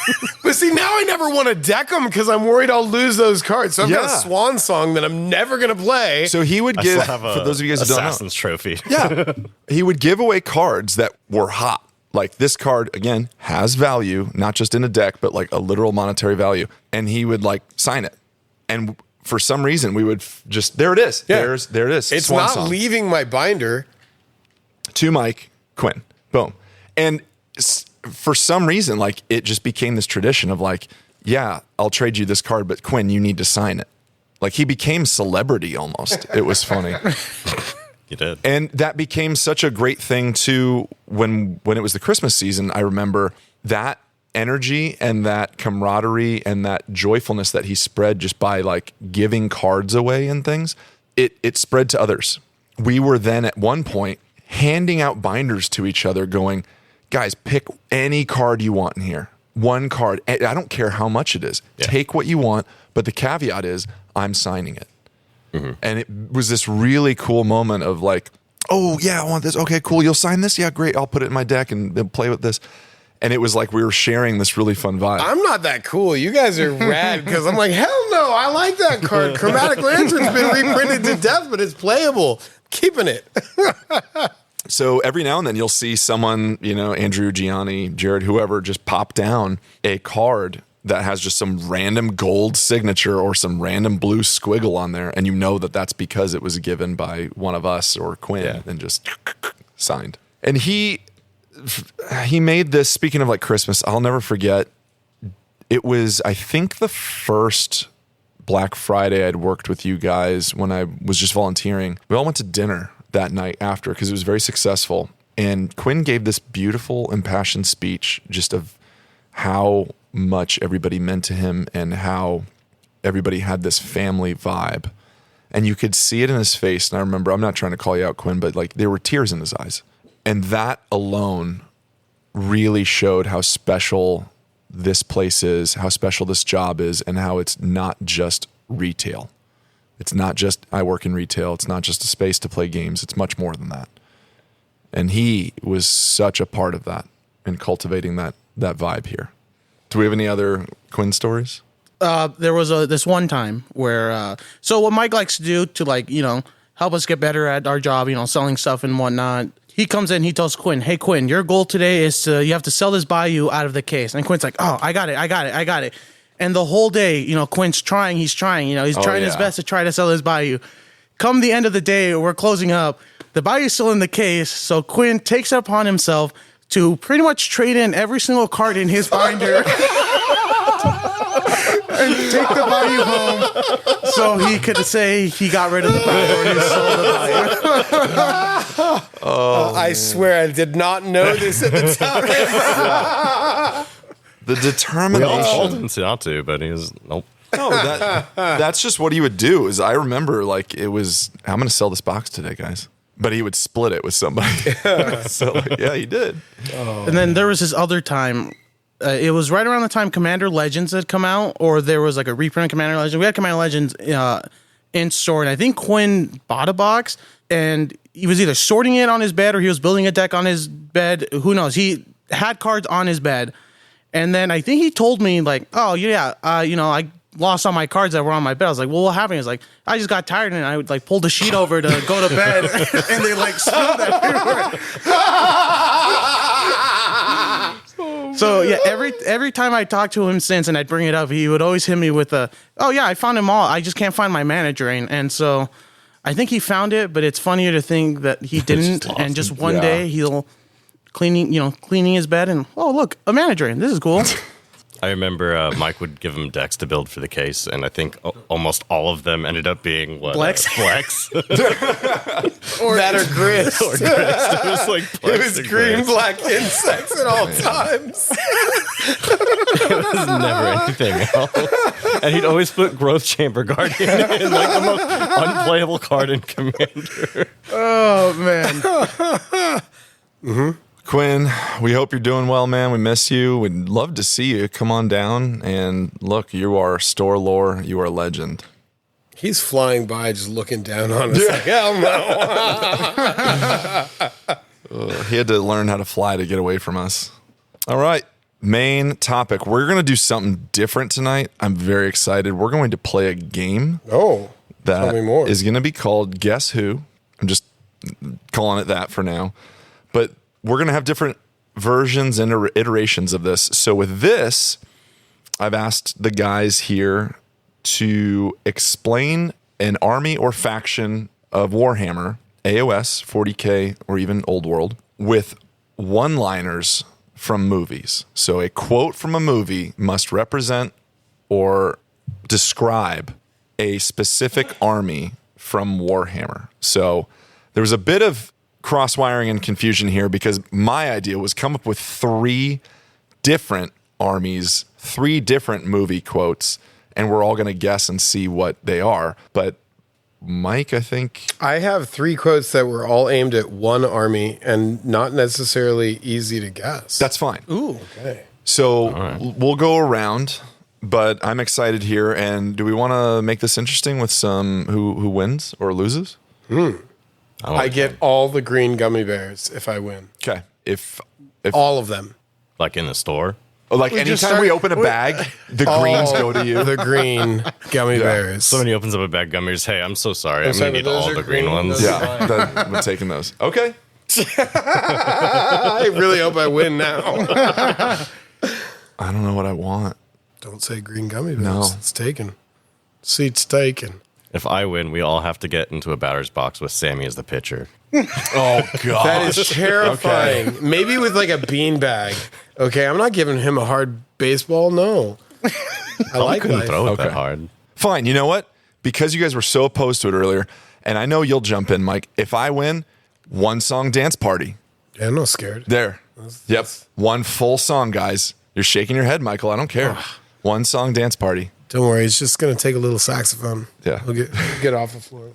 [SPEAKER 1] But see, now I never want to deck them because I'm worried I'll lose those cards. So I've got a swan song that I'm never going to play.
[SPEAKER 2] So he would
[SPEAKER 4] I
[SPEAKER 2] give,
[SPEAKER 4] still have
[SPEAKER 2] for those of you guys who don't know.
[SPEAKER 4] Assassin's Trophy.
[SPEAKER 2] Yeah. He would give away cards that were hot. Like this card, again, has value, not just in a deck, but like a literal monetary value. And he would like sign it. And for some reason, we would just, there it is.
[SPEAKER 1] Yeah.
[SPEAKER 2] There it is.
[SPEAKER 1] It's
[SPEAKER 2] Swan
[SPEAKER 1] not
[SPEAKER 2] song.
[SPEAKER 1] leaving my binder.
[SPEAKER 2] To Mike, Quinn. Boom. And for some reason, like it just became this tradition of like, yeah, I'll trade you this card, but Quinn, you need to sign it. Like he became celebrity almost. It was funny.
[SPEAKER 4] You did.
[SPEAKER 2] And that became such a great thing too when it was the Christmas season. I remember that energy and that camaraderie and that joyfulness that he spread just by like giving cards away and things. It spread to others. We were then at one point handing out binders to each other going, guys, pick any card you want in here. One card. I don't care how much it is.
[SPEAKER 4] Yeah.
[SPEAKER 2] Take what you want. But the caveat is I'm signing it. Mm-hmm. And it was this really cool moment of like, oh, yeah, I want this. Okay, cool. You'll sign this? Yeah, great. I'll put it in my deck and play with this. And it was like we were sharing this really fun vibe.
[SPEAKER 1] I'm not that cool. You guys are rad because I'm like, hell no, I like that card. Chromatic Lantern's been reprinted to death, but it's playable. Keeping it.
[SPEAKER 2] So every now and then you'll see someone, Andrew, Gianni, Jared, whoever, just pop down a card that has just some random gold signature or some random blue squiggle on there. And you know that that's because it was given by one of us or Quinn and just signed. And he made this, speaking of like Christmas, I'll never forget. It was, I think, the first Black Friday I'd worked with you guys when I was just volunteering. We all went to dinner that night after because it was very successful. And Quinn gave this beautiful, impassioned speech just of how much everybody meant to him and how everybody had this family vibe. And you could see it in his face. And I remember, I'm not trying to call you out, Quinn, but like there were tears in his eyes. And that alone really showed how special this place is, how special this job is, and how it's not just retail. It's not just I work in retail. It's not just a space to play games. It's much more than that. And he was such a part of that in cultivating that vibe here. Do we have any other Quinn stories?
[SPEAKER 3] There was this one time where so what Mike likes to do to like help us get better at our job, selling stuff and whatnot. He comes in, he tells Quinn, "Hey Quinn, your goal today is you have to sell this Bayou out of the case." And Quinn's like, "Oh, I got it." And the whole day, Quinn's trying, he's trying his best to try to sell his Bayou. Come the end of the day, we're closing up. The Bayou's still in the case, so Quinn takes it upon himself to pretty much trade in every single card in his binder and take the Bayou home so he could say he got rid of the Bayou or he sold the Bayou.
[SPEAKER 1] I swear I did not know this at the time.
[SPEAKER 2] The determination.
[SPEAKER 4] We all told him not to, but he was, nope.
[SPEAKER 2] No, that's just what he would do. Is I remember like it was, I'm going to sell this box today, guys. But he would split it with somebody. So like, yeah, he did.
[SPEAKER 3] And then there was this other time. It was right around the time Commander Legends had come out, or there was like a reprint of Commander Legends. We had Commander Legends in store, and I think Quinn bought a box, and he was either sorting it on his bed or he was building a deck on his bed. Who knows? He had cards on his bed. And then I think he told me like, "Oh yeah, I lost all my cards that were on my bed." I was like, "Well, what happened?" He was like, "I just got tired and I would like pull the sheet over to go to bed, and they like spilled everywhere." So yeah, every time I talked to him since, and I'd bring it up, he would always hit me with "Oh yeah, I found them all. I just can't find my mana drain." And so I think he found it, but it's funnier to think that he didn't, and just one day he'll cleaning his bed and, "Oh look, a mana drain. This is cool."
[SPEAKER 4] I remember Mike would give him decks to build for the case, and I think almost all of them ended up being what?
[SPEAKER 3] Plex?
[SPEAKER 4] Plex.
[SPEAKER 1] Or that or grist.
[SPEAKER 4] Or grist. It was like Plex
[SPEAKER 1] It was
[SPEAKER 4] and
[SPEAKER 1] green,
[SPEAKER 4] grist.
[SPEAKER 1] black insects at all times.
[SPEAKER 4] It was never anything else. And he'd always put Growth Chamber Guardian in like the most unplayable card in Commander.
[SPEAKER 3] Oh man.
[SPEAKER 2] Quinn, we hope you're doing well, man. We miss you. We'd love to see you. Come on down and look. You are store lore. You are a legend.
[SPEAKER 1] He's flying by, just looking down on us. Like, hell no.
[SPEAKER 2] He had to learn how to fly to get away from us. All right. Main topic. We're going to do something different tonight. I'm very excited. We're going to play a game
[SPEAKER 1] Oh,
[SPEAKER 2] that
[SPEAKER 1] tell me more.
[SPEAKER 2] is going to be called Guess Who. I'm just calling it that for now. But we're going to have different versions and iterations of this. So with this, I've asked the guys here to explain an army or faction of Warhammer, AOS, 40K, or even Old World, with one-liners from movies. So a quote from a movie must represent or describe a specific army from Warhammer. So there was a bit of cross-wiring and confusion here because my idea was come up with 3 different armies, 3 different movie quotes, and we're all going to guess and see what they are. But Mike, I think...
[SPEAKER 1] I have 3 quotes that were all aimed at one army and not necessarily easy to guess.
[SPEAKER 2] That's fine.
[SPEAKER 3] Ooh.
[SPEAKER 1] okay.
[SPEAKER 2] So we'll go around, but I'm excited here. And do we want to make this interesting with some who wins or loses?
[SPEAKER 1] I get all the green gummy bears if I win.
[SPEAKER 2] Okay. If
[SPEAKER 1] All of them.
[SPEAKER 4] Like in the store.
[SPEAKER 2] like
[SPEAKER 3] We just
[SPEAKER 2] anytime we
[SPEAKER 3] start-
[SPEAKER 2] open a bag, the greens go to you.
[SPEAKER 1] The green gummy bears.
[SPEAKER 4] Somebody opens up a bag of gummers. Hey, I'm so sorry. I'm
[SPEAKER 1] sorry,
[SPEAKER 4] going to
[SPEAKER 1] but
[SPEAKER 4] need
[SPEAKER 1] those
[SPEAKER 4] all
[SPEAKER 1] are
[SPEAKER 4] the green
[SPEAKER 1] green,
[SPEAKER 4] ones.
[SPEAKER 1] those-
[SPEAKER 2] Yeah, I'm taking those. Okay.
[SPEAKER 1] I really hope I win now.
[SPEAKER 2] I don't know what I want.
[SPEAKER 1] Don't say green gummy bears.
[SPEAKER 2] No.
[SPEAKER 1] It's taken. Seat's taken.
[SPEAKER 4] If I win, we all have to get into a batter's box with Sammy as the pitcher.
[SPEAKER 2] Oh, God.
[SPEAKER 1] That is terrifying. Maybe with like a bean bag. Okay, I'm not giving him a hard baseball. No. I like
[SPEAKER 4] couldn't
[SPEAKER 1] life.
[SPEAKER 4] throw it
[SPEAKER 2] Okay.
[SPEAKER 4] that hard.
[SPEAKER 2] Fine. You know what? Because you guys were so opposed to it earlier, and I know you'll jump in, Mike. If I win, 1 song dance party.
[SPEAKER 1] Yeah, I'm not scared.
[SPEAKER 2] There. Yep. 1 full song, guys. You're shaking your head, Michael. I don't care. 1 song dance party.
[SPEAKER 1] Don't worry, it's just gonna take a little saxophone.
[SPEAKER 2] Yeah.
[SPEAKER 1] We'll get off the floor.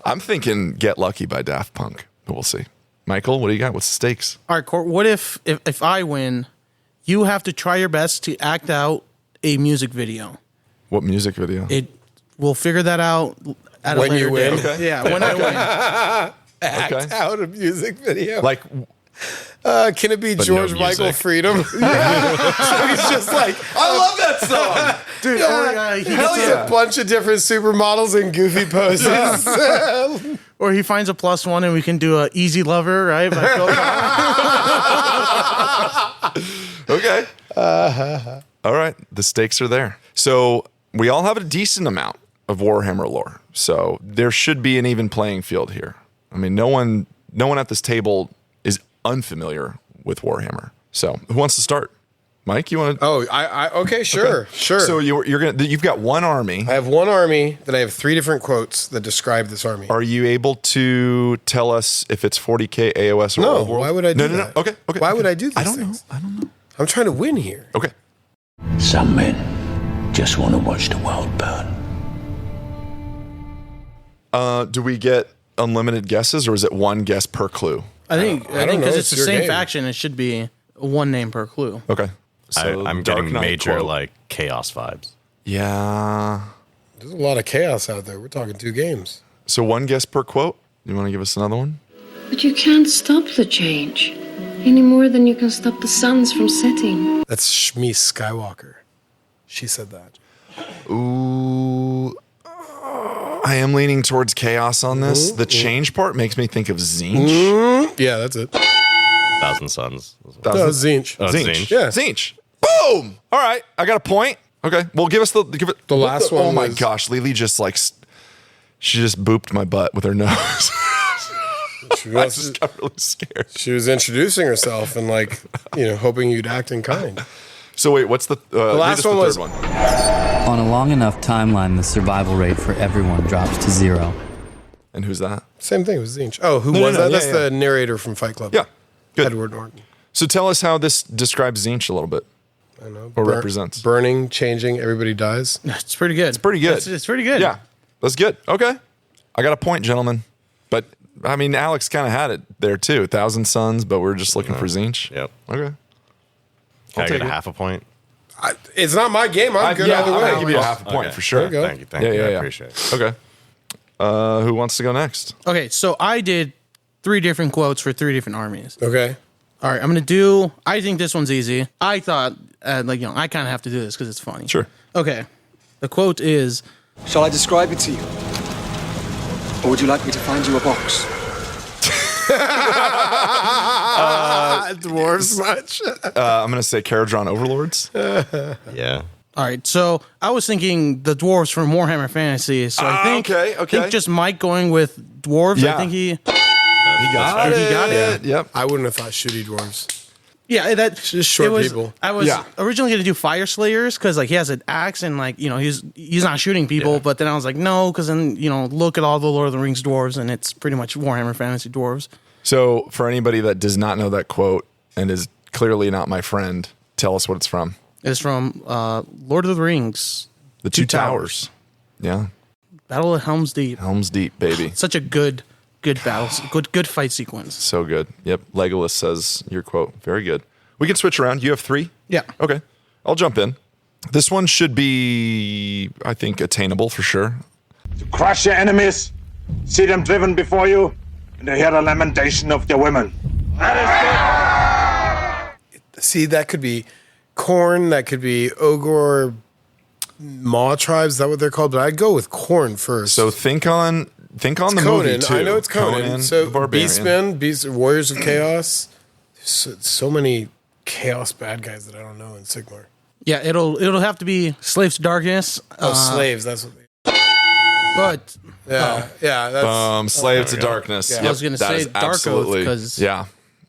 [SPEAKER 2] I'm thinking Get Lucky by Daft Punk, but we'll see. Michael, what do you got? What's the stakes?
[SPEAKER 3] All right, Court. What if I win, you have to try your best to act out a music video.
[SPEAKER 2] What music video?
[SPEAKER 3] We'll figure that out at
[SPEAKER 1] When
[SPEAKER 3] a later
[SPEAKER 1] you win.
[SPEAKER 3] date.
[SPEAKER 2] Okay.
[SPEAKER 3] Yeah, when I win.
[SPEAKER 1] Act
[SPEAKER 2] Okay.
[SPEAKER 1] out a music video.
[SPEAKER 2] Like,
[SPEAKER 1] Can it be
[SPEAKER 4] But
[SPEAKER 1] George
[SPEAKER 4] no
[SPEAKER 1] Michael
[SPEAKER 4] music.
[SPEAKER 1] Freedom? So he's just like,
[SPEAKER 2] I love that song.
[SPEAKER 3] Dude,
[SPEAKER 1] he gets a bunch of different supermodels in goofy poses.
[SPEAKER 3] or he finds a +1 and we can do a easy lover, right?
[SPEAKER 2] Okay. All right. The stakes are there. So we all have a decent amount of Warhammer lore. So there should be an even playing field here. I mean, no one at this table is unfamiliar with Warhammer. So who wants to start? Mike, you want to?
[SPEAKER 1] Oh, okay, sure.
[SPEAKER 2] So you've got 1 army.
[SPEAKER 1] I have one army that I have 3 different quotes that describe this army.
[SPEAKER 2] Are you able to tell us if it's 40K, AOS, or
[SPEAKER 1] No,
[SPEAKER 2] Old World?
[SPEAKER 1] why would I do
[SPEAKER 2] No.
[SPEAKER 1] that?
[SPEAKER 2] Okay.
[SPEAKER 1] Why
[SPEAKER 2] okay.
[SPEAKER 1] would I do these
[SPEAKER 2] I don't
[SPEAKER 1] things?
[SPEAKER 2] know.
[SPEAKER 1] I'm trying to win here.
[SPEAKER 2] Okay.
[SPEAKER 5] Some men just want to watch the world burn.
[SPEAKER 2] Do we get unlimited guesses, or is it 1 guess per clue?
[SPEAKER 3] I think
[SPEAKER 1] know.
[SPEAKER 3] because it's
[SPEAKER 1] It's
[SPEAKER 3] the
[SPEAKER 1] your
[SPEAKER 3] same
[SPEAKER 1] game.
[SPEAKER 3] faction, it should be 1 name per clue.
[SPEAKER 2] Okay. So
[SPEAKER 4] I'm
[SPEAKER 2] Dark
[SPEAKER 4] getting
[SPEAKER 2] Knight
[SPEAKER 4] major
[SPEAKER 2] quote.
[SPEAKER 4] like chaos vibes.
[SPEAKER 2] Yeah.
[SPEAKER 1] There's a lot of chaos out there. We're talking 2 games.
[SPEAKER 2] So 1 guess per quote. You want to give us another one?
[SPEAKER 6] But you can't stop the change any more than you can stop the suns from setting.
[SPEAKER 1] That's Shmi Skywalker. She said that.
[SPEAKER 2] Ooh. I am leaning towards chaos on this. The change part makes me think of Zinch.
[SPEAKER 1] Yeah, that's it.
[SPEAKER 4] Thousand Suns.
[SPEAKER 1] No, Zinch.
[SPEAKER 4] Oh,
[SPEAKER 2] Zinch.
[SPEAKER 4] Zinch.
[SPEAKER 1] Yeah.
[SPEAKER 2] Zinch. Boom. All right. I got a point. Okay. Well, give it
[SPEAKER 1] The last one
[SPEAKER 2] Oh my
[SPEAKER 1] was-
[SPEAKER 2] gosh. Lily just she just booped my butt with her nose. I just got really scared.
[SPEAKER 1] She was introducing herself and hoping you'd act in kind.
[SPEAKER 2] So wait, what's the
[SPEAKER 1] last one was
[SPEAKER 2] one?
[SPEAKER 7] On a long enough timeline, the survival rate for everyone drops to 0.
[SPEAKER 2] And who's that?
[SPEAKER 1] Same thing with Zinch. Oh, who was that?
[SPEAKER 2] Yeah,
[SPEAKER 1] That's the narrator from Fight Club.
[SPEAKER 2] Yeah, good.
[SPEAKER 1] Edward Norton.
[SPEAKER 2] So tell us how this describes Zinch a little bit.
[SPEAKER 1] I know.
[SPEAKER 2] Or represents.
[SPEAKER 1] Burning, changing, everybody dies.
[SPEAKER 3] It's pretty good. It's
[SPEAKER 2] pretty good.
[SPEAKER 3] It's pretty good.
[SPEAKER 2] Yeah, that's good. Okay. I got a point, gentlemen. But, I mean, Alex kind of had it there, too. 1,000 Suns, but we're just looking for Zinch.
[SPEAKER 4] Yep.
[SPEAKER 2] Okay.
[SPEAKER 4] Can I
[SPEAKER 2] take
[SPEAKER 4] get a
[SPEAKER 2] it.
[SPEAKER 4] half a point?
[SPEAKER 1] It's not my game. I'm good either way.
[SPEAKER 2] I'll give you a half a point for sure.
[SPEAKER 1] There you go.
[SPEAKER 4] Thank you. I appreciate it.
[SPEAKER 2] Okay. Who wants to go next?
[SPEAKER 3] Okay, so I did 3 different quotes for 3 different armies.
[SPEAKER 1] Okay.
[SPEAKER 3] All right, I think this one's easy. I thought, I kind of have to do this because it's funny.
[SPEAKER 2] Sure.
[SPEAKER 3] Okay, the quote is,
[SPEAKER 8] Shall I describe it to you? Or would you like me to find you a box?
[SPEAKER 1] Dwarves much?
[SPEAKER 2] I'm going to say Caradron Overlords.
[SPEAKER 4] Yeah.
[SPEAKER 3] all right, so I was thinking the dwarves from Warhammer Fantasy. So I think,
[SPEAKER 2] okay.
[SPEAKER 3] I think just Mike going with dwarves,
[SPEAKER 2] Yeah.
[SPEAKER 3] I think he
[SPEAKER 2] got
[SPEAKER 3] it.
[SPEAKER 2] Yep.
[SPEAKER 1] I wouldn't have thought shooty dwarves.
[SPEAKER 3] Yeah, that
[SPEAKER 1] Just short
[SPEAKER 3] it was,
[SPEAKER 1] people.
[SPEAKER 3] I was
[SPEAKER 2] Yeah.
[SPEAKER 3] originally going to do Fire Slayers because he has an axe and he's not shooting people. But then I was like, no, because then look at all the Lord of the Rings dwarves and it's pretty much Warhammer Fantasy dwarves.
[SPEAKER 2] So for anybody that does not know that quote and is clearly not my friend, tell us what it's from.
[SPEAKER 3] It's from Lord of the Rings,
[SPEAKER 2] The Two Towers. Yeah.
[SPEAKER 3] Battle of Helm's Deep.
[SPEAKER 2] Helm's Deep, baby.
[SPEAKER 3] Such a good battle, good fight sequence.
[SPEAKER 2] So good. Yep. Legolas says your quote. Very good. We can switch around. You have 3?
[SPEAKER 3] Yeah.
[SPEAKER 2] Okay. I'll jump in. This one should be, I think, attainable for sure.
[SPEAKER 9] To crush your enemies, see them driven before you, and to hear the lamentation of their women.
[SPEAKER 1] See, that could be Khorne. That could be Ogor Maw tribes. Is that what they're called? But I'd go with Khorne first.
[SPEAKER 2] So think on the
[SPEAKER 1] Conan.
[SPEAKER 2] movie too.
[SPEAKER 1] I know it's Conan. So
[SPEAKER 2] the Barbarian.
[SPEAKER 1] Beastmen, Warriors of Chaos. So many chaos bad guys that I don't know in Sigmar.
[SPEAKER 3] Yeah, it'll have to be Slaves to Darkness.
[SPEAKER 1] Slaves. That's what.
[SPEAKER 3] But
[SPEAKER 1] Yeah. That's
[SPEAKER 2] Slave to Darkness.
[SPEAKER 1] Yeah.
[SPEAKER 2] Yep,
[SPEAKER 3] I was gonna
[SPEAKER 2] that
[SPEAKER 3] say
[SPEAKER 2] is
[SPEAKER 3] Dark Oath,
[SPEAKER 2] absolutely.
[SPEAKER 3] 'cause-
[SPEAKER 2] Yeah.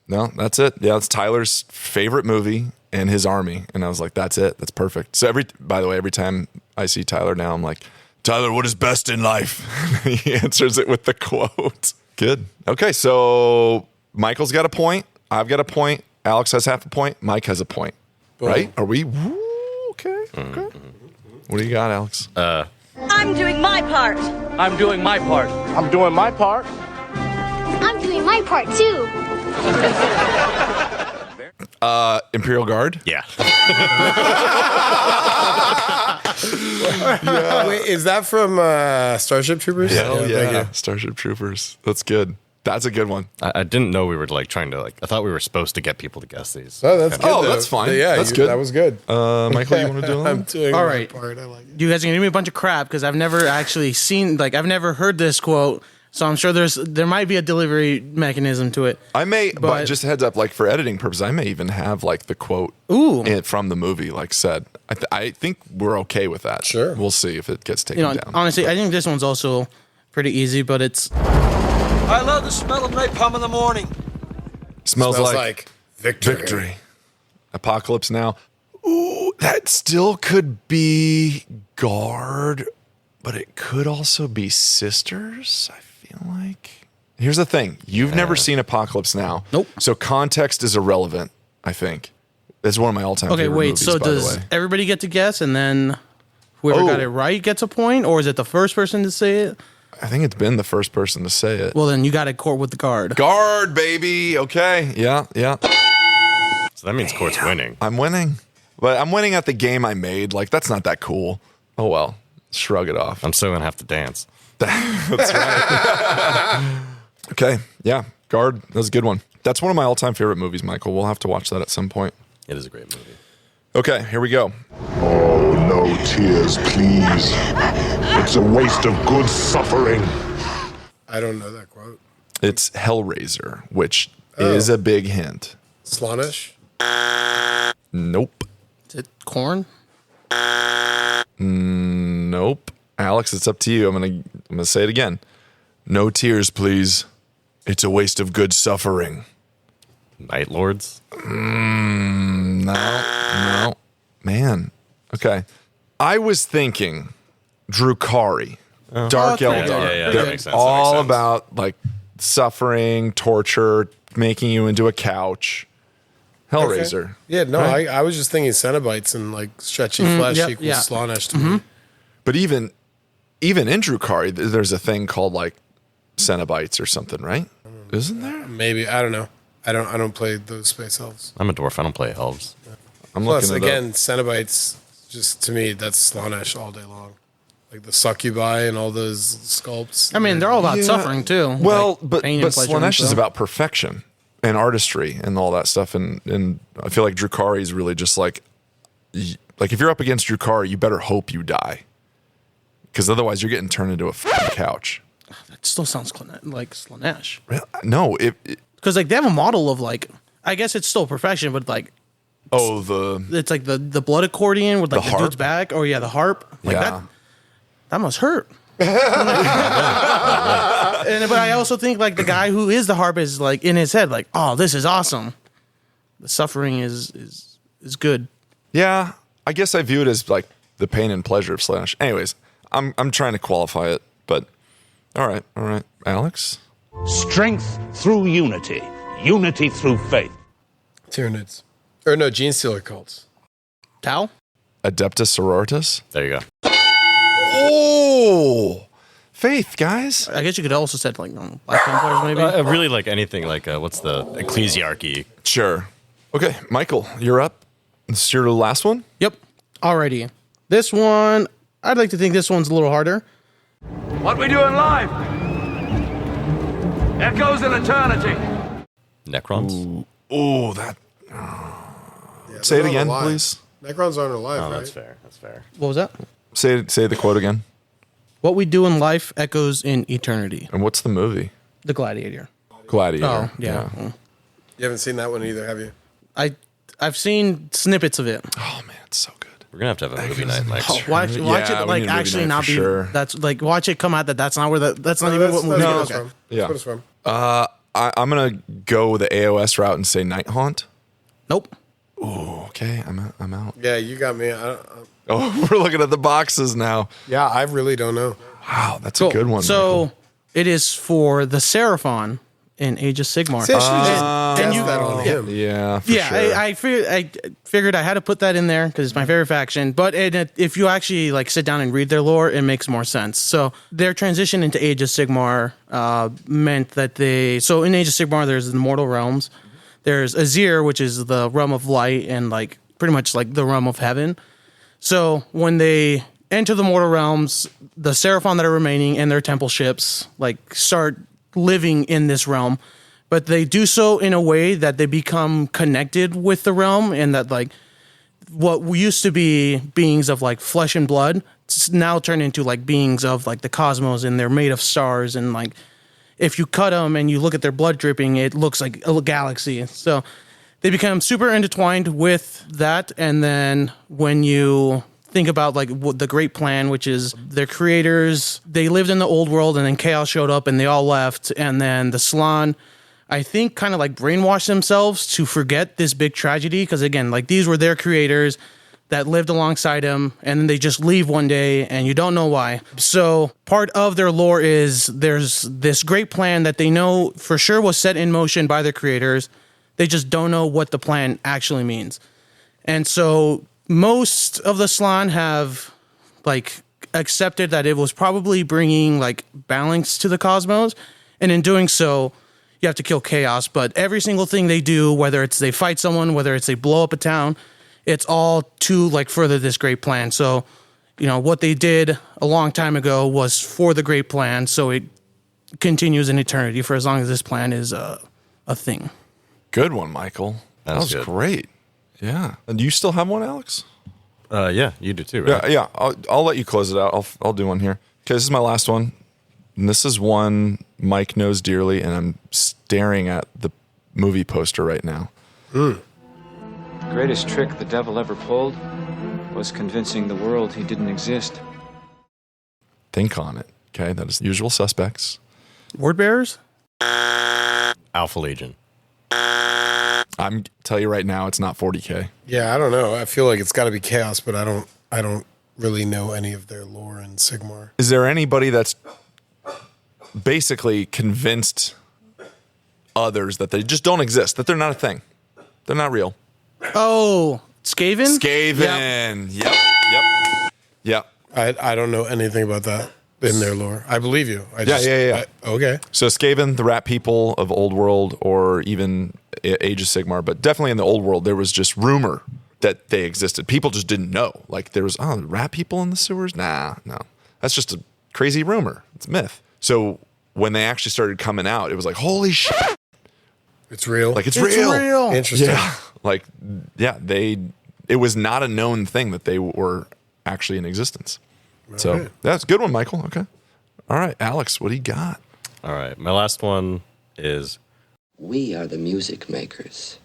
[SPEAKER 2] No, that's it. Yeah, it's Tyler's favorite movie and his army. And I was like, that's it. That's perfect. So by the way, every time I see Tyler now, I'm like, Tyler, what is best in life? He answers it with the quote. Good. Okay, so Michael's got a point. I've got a point. Alex has half a point. Mike has a point.
[SPEAKER 1] Boom.
[SPEAKER 2] Right? Are we? Okay. Okay. What do you got, Alex?
[SPEAKER 10] I'm doing my part.
[SPEAKER 8] I'm doing my part.
[SPEAKER 9] I'm doing my part.
[SPEAKER 10] I'm doing my part too.
[SPEAKER 2] Imperial Guard?
[SPEAKER 4] Yeah.
[SPEAKER 1] Wait, is that from Starship Troopers?
[SPEAKER 2] Hell
[SPEAKER 1] Thank
[SPEAKER 2] yeah.
[SPEAKER 1] you.
[SPEAKER 2] Starship Troopers. That's good. That's a good one.
[SPEAKER 4] I didn't know we were trying to I thought we were supposed to get people to guess these.
[SPEAKER 1] Oh, that's good.
[SPEAKER 2] Oh,
[SPEAKER 1] though.
[SPEAKER 2] that's fine.
[SPEAKER 1] Yeah,
[SPEAKER 2] That's good.
[SPEAKER 1] That was good.
[SPEAKER 2] Michael, you want to do
[SPEAKER 1] I'm
[SPEAKER 2] one?
[SPEAKER 1] doing
[SPEAKER 3] All
[SPEAKER 1] my
[SPEAKER 3] right.
[SPEAKER 1] part. I like it.
[SPEAKER 3] you guys are gonna give me a bunch of crap because I've never actually seen I've never heard this quote. So I'm sure there might be a delivery mechanism to it.
[SPEAKER 2] I may, but
[SPEAKER 3] But-
[SPEAKER 2] just a heads up, for editing purposes, I may even have the quote from the movie, said. I think we're okay with that.
[SPEAKER 1] Sure.
[SPEAKER 2] We'll see if it gets taken down.
[SPEAKER 3] Honestly, I think this one's also pretty easy, but it's
[SPEAKER 8] I love the smell of napalm in the morning.
[SPEAKER 2] Smells like
[SPEAKER 1] victory.
[SPEAKER 2] victory. Apocalypse Now. Ooh, that still could be Guard, but it could also be Sisters, I feel like. Here's the thing. You've never seen Apocalypse Now.
[SPEAKER 3] Nope.
[SPEAKER 2] So context is irrelevant, I think. It's one of my all-time
[SPEAKER 3] okay.
[SPEAKER 2] favorite
[SPEAKER 3] Wait,
[SPEAKER 2] movies,
[SPEAKER 3] so
[SPEAKER 2] by the
[SPEAKER 3] does
[SPEAKER 2] way.
[SPEAKER 3] everybody get to guess, and then whoever got it right gets a point, or is it the first person to say it?
[SPEAKER 2] I think it's been the first person to say it.
[SPEAKER 3] Well, then you got to court with the guard.
[SPEAKER 2] Guard, baby. Okay. Yeah.
[SPEAKER 4] So that means Court's winning.
[SPEAKER 2] I'm winning. But I'm winning at the game I made. That's not that cool. Oh, well. Shrug it off.
[SPEAKER 4] I'm still gonna have to dance.
[SPEAKER 2] That's right. Okay. Yeah. Guard. That was a good one. That's one of my all-time favorite movies, Michael. We'll have to watch that at some point.
[SPEAKER 4] It is a great movie.
[SPEAKER 2] Okay. Here we go.
[SPEAKER 11] Oh, no tears, please. It's a waste of good suffering.
[SPEAKER 1] I don't know that quote.
[SPEAKER 2] It's Hellraiser, which is a big hint.
[SPEAKER 1] Slaanesh?
[SPEAKER 2] Nope.
[SPEAKER 3] Is it corn?
[SPEAKER 2] Nope. Alex, it's up to you. I'm gonna say it again. No tears, please. It's a waste of good suffering.
[SPEAKER 4] Night Lords?
[SPEAKER 2] No. Man. Okay. I was thinking Drukhari. Dark Eldar.
[SPEAKER 4] Yeah, that makes sense.
[SPEAKER 2] All about like suffering, torture, making you into a couch. Hellraiser.
[SPEAKER 1] Okay. Yeah, no, right? I was just thinking Cenobites and like stretchy flesh equals Slaanesh to me.
[SPEAKER 2] But even in Drukhari, there's a thing called like Cenobites or something, right? Isn't there?
[SPEAKER 1] Maybe. I don't know. I don't play those space elves.
[SPEAKER 4] I'm a dwarf. I don't play elves.
[SPEAKER 2] Yeah.
[SPEAKER 1] Plus, again, Cenobites, just to me, that's Slaanesh all day long. Like the succubi and all those sculpts.
[SPEAKER 3] I mean, they're all about suffering too.
[SPEAKER 2] Well,
[SPEAKER 3] like
[SPEAKER 2] but Slaanesh is
[SPEAKER 3] so.
[SPEAKER 2] about perfection and artistry and all that stuff. And I feel like Drukhari is really just like if you're up against Drukhari, you better hope you die. Because otherwise you're getting turned into a fucking couch.
[SPEAKER 3] That still sounds like Slaanesh.
[SPEAKER 2] No,
[SPEAKER 3] because like they have a model of like, I guess it's still perfection, but like, it's like the blood accordion with like the dude's back. Oh yeah, the harp. Like that must hurt. But I also think like the guy who is the harp is like in his head like, oh, this is awesome. The suffering is good.
[SPEAKER 2] Yeah, I guess I view it as like the pain and pleasure of Slaanesh. Anyways, I'm trying to qualify it, but all right, Alex.
[SPEAKER 5] Strength through unity, unity through faith.
[SPEAKER 1] Tyranids. Or no, Gene Stealer cults.
[SPEAKER 3] Tau?
[SPEAKER 2] Adeptus Sororitas.
[SPEAKER 4] There you go.
[SPEAKER 2] Oh, faith, guys.
[SPEAKER 3] I guess you could also set like Black Templars maybe.
[SPEAKER 4] Really like anything like what's the ecclesiarchy?
[SPEAKER 2] Sure. Okay, Michael, you're up. This is your last one?
[SPEAKER 3] Yep. Alrighty. This one, I'd like to think this one's a little harder.
[SPEAKER 12] What we doing live? Echoes in eternity.
[SPEAKER 4] Necrons?
[SPEAKER 2] Oh, that... say it again, please.
[SPEAKER 1] Necrons aren't alive, right?
[SPEAKER 4] That's fair.
[SPEAKER 3] What was that?
[SPEAKER 2] Say the quote again.
[SPEAKER 3] What we do in life echoes in eternity.
[SPEAKER 2] And what's the movie?
[SPEAKER 3] The Gladiator.
[SPEAKER 2] Gladiator.
[SPEAKER 3] Oh, yeah.
[SPEAKER 1] You haven't seen that one either, have you?
[SPEAKER 3] I've seen snippets of it.
[SPEAKER 2] Oh, man, it's so good.
[SPEAKER 4] We're going to have a movie night, Mike.
[SPEAKER 3] Watch it, like, actually not be...
[SPEAKER 2] Sure.
[SPEAKER 3] That's, like, watch it come out that's not where that's not even what movie
[SPEAKER 1] it's
[SPEAKER 3] okay.
[SPEAKER 1] from.
[SPEAKER 2] Yeah.
[SPEAKER 1] That's what it's from.
[SPEAKER 2] I'm going to go the AOS route and say Night Haunt.
[SPEAKER 3] Nope.
[SPEAKER 2] Oh, okay. I'm out.
[SPEAKER 1] Yeah, you got me.
[SPEAKER 2] Oh, we're looking at the boxes now.
[SPEAKER 1] Yeah, I really don't know.
[SPEAKER 2] Wow, that's a good one.
[SPEAKER 3] So
[SPEAKER 2] Michael.
[SPEAKER 3] it is for the Seraphon in Age of Sigmar.
[SPEAKER 1] See, I should just that on him.
[SPEAKER 2] Yeah, for sure.
[SPEAKER 3] I figured I had to put that in there because it's my favorite faction. But if you actually like sit down and read their lore, it makes more sense. So their transition into Age of Sigmar meant that so in Age of Sigmar, there's the Mortal Realms. There's Azir, which is the realm of light and like pretty much like the realm of heaven. So when they enter the Mortal Realms, the Seraphon that are remaining and their temple ships like start living in this realm, but they do so in a way that they become connected with the realm, and that like what used to be beings of like flesh and blood now turn into like beings of like the cosmos, and they're made of stars, and like if you cut them and you look at their blood dripping, it looks like a galaxy. So they become super intertwined with that. And then when you think about like the Great Plan, which is their creators, they lived in the old world, and then chaos showed up and they all left. And then the Slann, I think, kind of like brainwashed themselves to forget this big tragedy. Because again, like these were their creators that lived alongside him, and then they just leave one day and you don't know why. So part of their lore is there's this great plan that they know for sure was set in motion by their creators. They just don't know what the plan actually means. And so most of the Slann have like accepted that it was probably bringing like balance to the cosmos. And in doing so, you have to kill chaos. But every single thing they do, whether it's they fight someone, whether it's they blow up a town, it's all to like further this great plan. So, what they did a long time ago was for the great plan. So it continues in eternity for as long as this plan is a thing.
[SPEAKER 2] Good one, Michael. That was
[SPEAKER 4] good.
[SPEAKER 2] Great. Yeah. And do you still have one, Alex?
[SPEAKER 4] Yeah, you do too, right?
[SPEAKER 2] Yeah. I'll let you close it out. I'll do one here. Okay, this is my last one. And this is one Mike knows dearly, and I'm staring at the movie poster right now.
[SPEAKER 13] The greatest trick the devil ever pulled was convincing the world he didn't exist.
[SPEAKER 2] Think on it. Okay, that is the usual suspects.
[SPEAKER 3] Word bearers?
[SPEAKER 4] Alpha Legion.
[SPEAKER 2] I'm tell you right now, it's not 40K.
[SPEAKER 1] Yeah, I don't know. I feel like it's got to be Chaos, but I don't really know any of their lore in Sigmar.
[SPEAKER 2] Is there anybody that's basically convinced others that they just don't exist, that they're not a thing, they're not real?
[SPEAKER 3] Oh, Skaven?
[SPEAKER 2] Skaven. Yep.
[SPEAKER 1] I don't know anything about that in their lore. I believe you.
[SPEAKER 2] Yeah.
[SPEAKER 1] Okay.
[SPEAKER 2] So Skaven, the rat people of Old World, or even Age of Sigmar, but definitely in the Old World, there was just rumor that they existed. People just didn't know. Like there was, rat people in the sewers? Nah, no. That's just a crazy rumor. It's a myth. So when they actually started coming out, it was like, holy shit.
[SPEAKER 1] It's real.
[SPEAKER 2] Like it's real.
[SPEAKER 1] Interesting.
[SPEAKER 2] Yeah. It was not a known thing that they were actually in existence. So that's a good one, Michael. Okay. All right, Alex, what do you got?
[SPEAKER 4] All right. My last one is...
[SPEAKER 14] We are the music makers,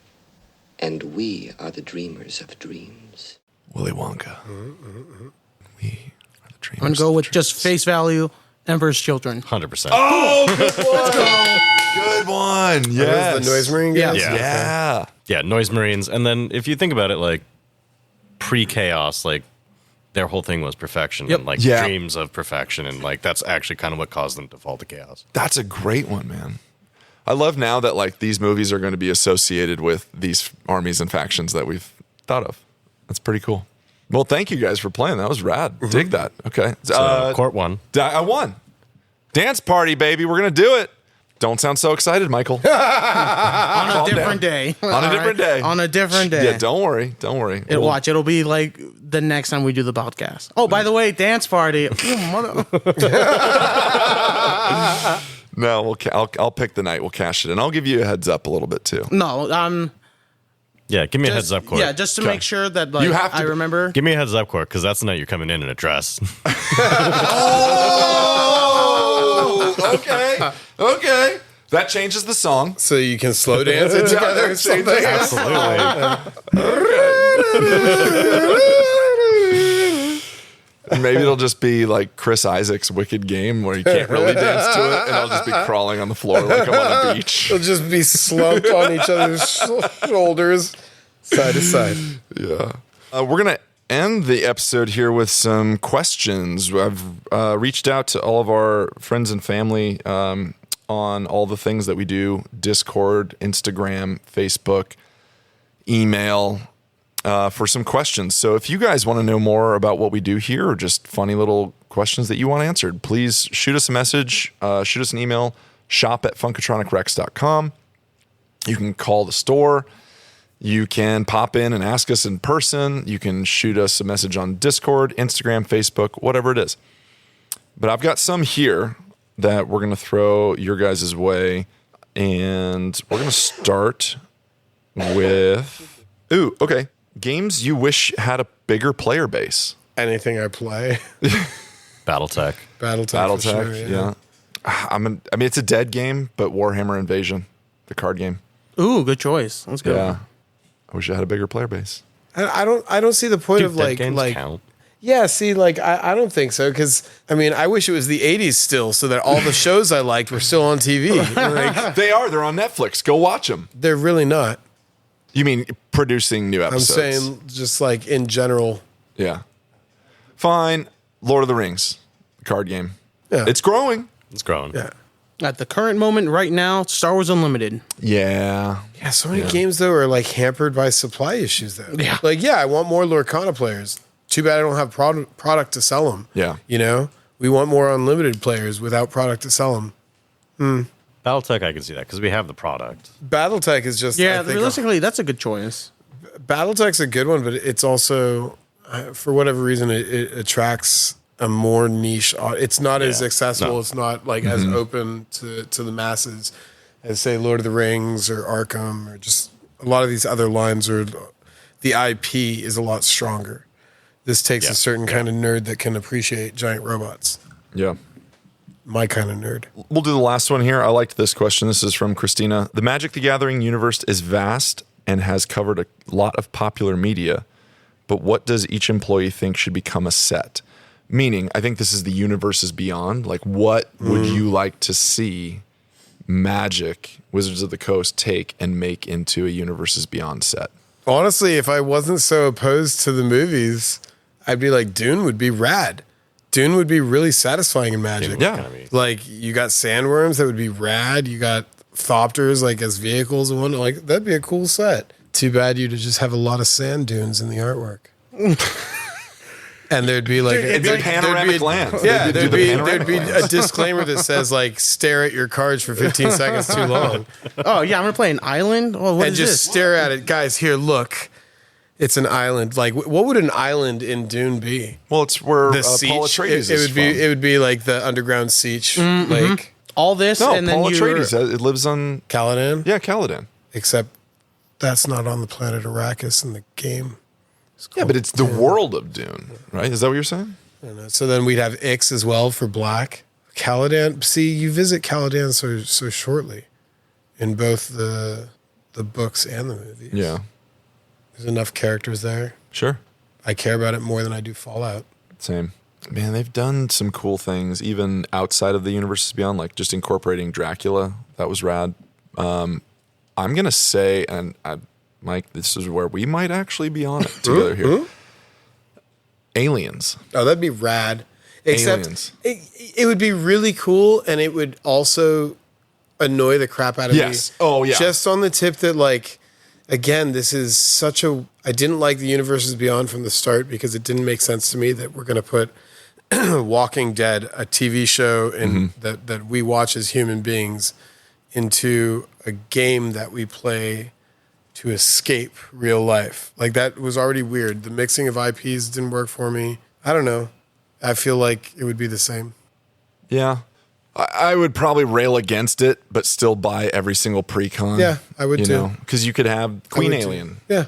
[SPEAKER 14] and we are the dreamers of dreams.
[SPEAKER 2] Willy Wonka. We are the dreamers.
[SPEAKER 3] I'm going to go with just face value, Emperor's Children.
[SPEAKER 4] 100%.
[SPEAKER 2] Oh, good one. Good one. Yes.
[SPEAKER 1] The Noise Marine guys?
[SPEAKER 2] Yeah,
[SPEAKER 4] Noise Marines. And then if you think about it, like pre-chaos, like their whole thing was perfection and like dreams of perfection. And like that's actually kind of what caused them to fall to chaos.
[SPEAKER 2] That's a great one, man. I love now that like these movies are going to be associated with these armies and factions that we've thought of. That's pretty cool. Well, thank you guys for playing. That was rad. Dig that. Okay.
[SPEAKER 4] So Court won.
[SPEAKER 2] I won. Dance party, baby. We're going to do it. Don't sound so excited, Michael.
[SPEAKER 3] On a different day.
[SPEAKER 2] On a different day.
[SPEAKER 3] On a different day.
[SPEAKER 2] Yeah, don't worry.
[SPEAKER 3] Watch. It'll be like the next time we do the podcast. Oh, by the way, dance party.
[SPEAKER 2] No, I'll pick the night. We'll cash it in. I'll give you a heads up a little bit too.
[SPEAKER 3] No,
[SPEAKER 4] yeah, give me a heads up, Court.
[SPEAKER 3] Yeah, just to make sure that like you have to, I remember.
[SPEAKER 4] Give me a heads up, Court, because that's the night you're coming in a dress.
[SPEAKER 2] Okay. That changes the song.
[SPEAKER 1] So you can slow dance it together or something?
[SPEAKER 2] Maybe it'll just be like Chris Isaac's Wicked Game where you can't really dance to it, and I'll just be crawling on the floor like I'm on a beach.
[SPEAKER 1] It'll just be slumped on each other's shoulders, side to side.
[SPEAKER 2] Yeah. We're going to end the episode here with some questions. I've reached out to all of our friends and family on all the things that we do: Discord, Instagram, Facebook, email, for some questions. So if you guys want to know more about what we do here or just funny little questions that you want answered, please shoot us a message, shoot us an email, shop@funkatronicrex.com. You can call the store. You can pop in and ask us in person. You can shoot us a message on Discord, Instagram, Facebook, whatever it is. But I've got some here that we're going to throw your guys' way. And we're going to start with... Ooh, okay. Games you wish had a bigger player base.
[SPEAKER 1] Anything I play.
[SPEAKER 4] Battletech.
[SPEAKER 2] Battletech,
[SPEAKER 1] sure,
[SPEAKER 2] yeah. I mean, it's a dead game, but Warhammer Invasion, the card game.
[SPEAKER 3] Ooh, good choice. Let's go.
[SPEAKER 2] Yeah. I wish I had a bigger player base.
[SPEAKER 1] I don't see the point of like
[SPEAKER 4] count.
[SPEAKER 1] Yeah, see, like I don't think so, because I mean I wish it was the '80s still, so that all the shows I liked were still on TV. Like,
[SPEAKER 2] they're on Netflix. Go watch them.
[SPEAKER 1] They're really not.
[SPEAKER 2] You mean producing new episodes?
[SPEAKER 1] I'm saying just like in general.
[SPEAKER 2] Yeah. Fine. Lord of the Rings, the card game.
[SPEAKER 1] Yeah.
[SPEAKER 2] It's growing.
[SPEAKER 1] Yeah.
[SPEAKER 3] At the current moment, right now, Star Wars Unlimited.
[SPEAKER 2] Yeah.
[SPEAKER 1] Yeah, so many games, though, are like hampered by supply issues, though.
[SPEAKER 3] Yeah.
[SPEAKER 1] Like, I want more Lorcana players. Too bad I don't have product to sell them.
[SPEAKER 2] Yeah.
[SPEAKER 1] You know? We want more Unlimited players without product to sell them.
[SPEAKER 4] Battletech, I can see that because we have the product.
[SPEAKER 1] Battletech is just...
[SPEAKER 3] Yeah, realistically, that's a good choice.
[SPEAKER 1] Battletech's a good one, but it's also, for whatever reason, it attracts a more niche. It's not as accessible. No. It's not like as open to the masses as, say, Lord of the Rings or Arkham or just a lot of these other lines. Or the IP is a lot stronger. This takes a certain kind of nerd that can appreciate giant robots.
[SPEAKER 2] Yeah.
[SPEAKER 1] My kind of nerd.
[SPEAKER 2] We'll do the last one here. I liked this question. This is from Christina. The Magic the Gathering universe is vast and has covered a lot of popular media, but what does each employee think should become a set? Meaning, I think this is the universes beyond. Like, what would you like to see magic Wizards of the Coast take and make into a Universes Beyond set?
[SPEAKER 1] Honestly, if I wasn't so opposed to the movies, I'd be like, Dune would be rad. Dune would be really satisfying in Magic.
[SPEAKER 2] Yeah.
[SPEAKER 1] Like, you got sandworms that would be rad. You got thopters, like, as vehicles and whatnot. Like, that'd be a cool set. Too bad you to just have a lot of sand dunes in the artwork. And there'd be like
[SPEAKER 2] it'd be panoramic lands.
[SPEAKER 1] Yeah, there'd be a disclaimer that says like stare at your cards for 15 seconds too long.
[SPEAKER 3] Oh yeah, I'm gonna play an island. Oh, what
[SPEAKER 1] and
[SPEAKER 3] is
[SPEAKER 1] just
[SPEAKER 3] this?
[SPEAKER 1] stare at it, guys. Here, look, it's an island. Like, what would an island in Dune be?
[SPEAKER 2] Well, it's where
[SPEAKER 1] the siege.
[SPEAKER 2] Paul Atreides
[SPEAKER 1] It would be.
[SPEAKER 2] from.
[SPEAKER 1] It would be like the underground siege. Like
[SPEAKER 3] all this,
[SPEAKER 2] No,
[SPEAKER 3] and then
[SPEAKER 2] Paul
[SPEAKER 3] you're
[SPEAKER 2] Atreides. It lives on
[SPEAKER 1] Caladan.
[SPEAKER 2] Yeah, Caladan.
[SPEAKER 1] Except that's not on the planet Arrakis in the game.
[SPEAKER 2] Yeah, but it's the world of Dune, right? Is that what you're saying?
[SPEAKER 1] I don't know. So then we'd have Ix as well for black. Caladan. See, you visit Caladan so shortly in both the books and the movies.
[SPEAKER 2] Yeah.
[SPEAKER 1] There's enough characters there.
[SPEAKER 2] Sure.
[SPEAKER 1] I care about it more than I do Fallout.
[SPEAKER 2] Same. Man, they've done some cool things even outside of the Universes Beyond, like just incorporating Dracula. That was rad. I'm going to say, and Mike, this is where we might actually be on it together here. Aliens.
[SPEAKER 1] Oh, that'd be rad. Except
[SPEAKER 2] Aliens.
[SPEAKER 1] it would be really cool, and it would also annoy the crap out of me.
[SPEAKER 2] Oh, yeah.
[SPEAKER 1] Just on the tip that, like, again, this is such a... I didn't like the Universes Beyond from the start because it didn't make sense to me that we're going to put Walking Dead, a TV show that we watch as human beings, into a game that we play to escape real life. Like, that was already weird. The mixing of IPs didn't work for me. I don't know. I feel like it would be the same.
[SPEAKER 2] Yeah. I would probably rail against it, but still buy every single pre-con.
[SPEAKER 1] Yeah, I would too.
[SPEAKER 2] Because you could have Queen Alien.
[SPEAKER 1] Yeah.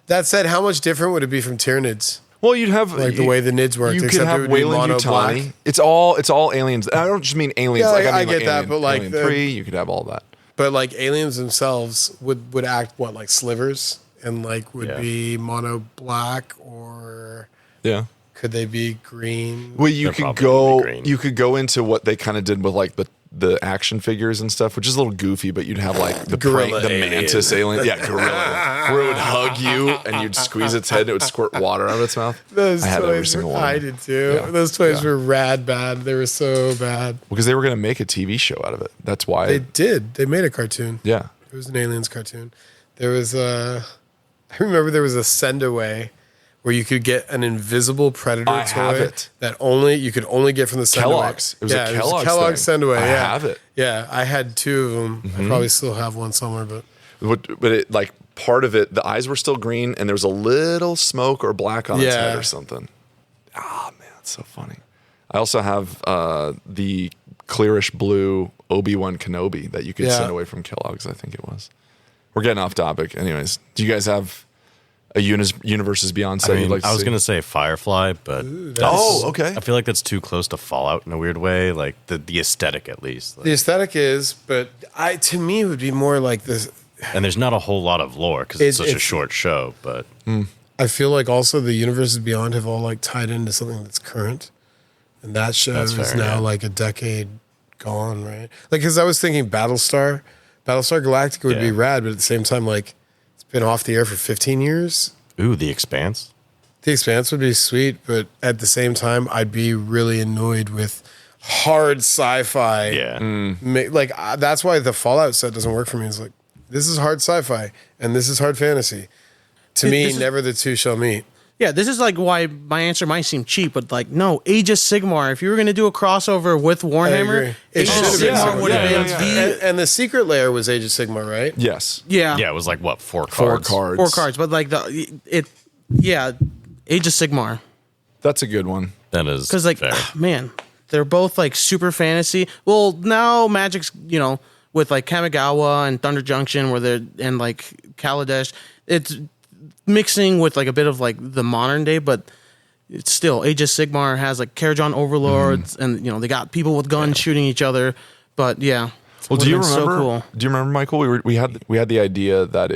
[SPEAKER 1] That said, how much different would it be from Tyranids?
[SPEAKER 2] Well, you'd have
[SPEAKER 1] like the way the Nids worked.
[SPEAKER 2] You could
[SPEAKER 1] except
[SPEAKER 2] have
[SPEAKER 1] it would be
[SPEAKER 2] Wayland
[SPEAKER 1] mono black.
[SPEAKER 2] Yutani. It's all aliens. I don't just mean aliens.
[SPEAKER 1] Yeah,
[SPEAKER 2] like
[SPEAKER 1] I
[SPEAKER 2] mean
[SPEAKER 1] get that,
[SPEAKER 2] Alien,
[SPEAKER 1] but like
[SPEAKER 2] Alien 3, you could have all that.
[SPEAKER 1] But like aliens themselves would act what, like slivers, and like would be mono black, or could they be green?
[SPEAKER 2] Well, you could go into what they kind of did with like the action figures and stuff, which is a little goofy, but you'd have like the mantis alien. Yeah, gorilla. Where it would hug you and you'd squeeze its head and it would squirt water out of its mouth.
[SPEAKER 1] Those
[SPEAKER 2] I had every
[SPEAKER 1] toys
[SPEAKER 2] single
[SPEAKER 1] were,
[SPEAKER 2] one.
[SPEAKER 1] I did too.
[SPEAKER 2] Yeah.
[SPEAKER 1] Those toys were rad bad. They were so bad.
[SPEAKER 2] Because they were going to make a TV show out of it. That's why.
[SPEAKER 1] They did. They made a cartoon.
[SPEAKER 2] Yeah.
[SPEAKER 1] It was an aliens cartoon. There was I remember there was a send away where you could get an invisible predator
[SPEAKER 2] I
[SPEAKER 1] toy
[SPEAKER 2] have it.
[SPEAKER 1] that you could only get from the send away.
[SPEAKER 2] Kellogg's. It was a Kellogg's
[SPEAKER 1] send away.
[SPEAKER 2] I
[SPEAKER 1] Yeah.
[SPEAKER 2] have it.
[SPEAKER 1] Yeah, I had 2 of them. I probably still have one somewhere, but
[SPEAKER 2] it, like, part of it, the eyes were still green and there was a little smoke or black on its head or something. Ah, man, it's so funny. I also have the clearish blue Obi-Wan Kenobi that you could send away from Kellogg's, I think it was. We're getting off topic. Anyways, do you guys have a Universes Beyond set you'd like to see?
[SPEAKER 4] I was going to say Firefly, but
[SPEAKER 2] okay.
[SPEAKER 4] I feel like that's too close to Fallout in a weird way, like the aesthetic at least.
[SPEAKER 1] the aesthetic is, but to me it would be more like this.
[SPEAKER 4] And there's not a whole lot of lore because it's such a short show, but
[SPEAKER 1] I feel like also the Universes Beyond have all like tied into something that's current, and that show is now like a decade gone, right? Like, because I was thinking Battlestar Galactica would be rad, but at the same time, like, it's been off the air for 15 years.
[SPEAKER 4] Ooh, The Expanse.
[SPEAKER 1] The Expanse would be sweet, but at the same time, I'd be really annoyed with hard sci-fi.
[SPEAKER 4] Yeah.
[SPEAKER 1] Like, that's why the Fallout set doesn't work for me. It's like, this is hard sci-fi, and this is hard fantasy. To me, never the two shall meet.
[SPEAKER 3] Yeah, this is like why my answer might seem cheap, but like, no, Age of Sigmar. If you were going to do a crossover with Warhammer,
[SPEAKER 1] It should have been
[SPEAKER 3] Sigmar would have been the...
[SPEAKER 1] And the secret layer was Age of Sigmar, right?
[SPEAKER 2] Yes.
[SPEAKER 3] Yeah.
[SPEAKER 4] Yeah, it was like, what, 4 cards?
[SPEAKER 2] 4 cards.
[SPEAKER 3] 4 cards, but like Age of Sigmar.
[SPEAKER 2] That's a good one.
[SPEAKER 4] That is
[SPEAKER 3] because like, man, they're both like super fantasy. Well, now Magic's, with like Kamigawa and Thunder Junction, where they're and like Kaladesh, it's mixing with like a bit of like the modern day, but it's still Age of Sigmar has like Karajan overlords, and they got people with guns shooting each other. But yeah.
[SPEAKER 2] Well, do you remember?
[SPEAKER 3] So cool.
[SPEAKER 2] Do you remember, Michael? We had the idea that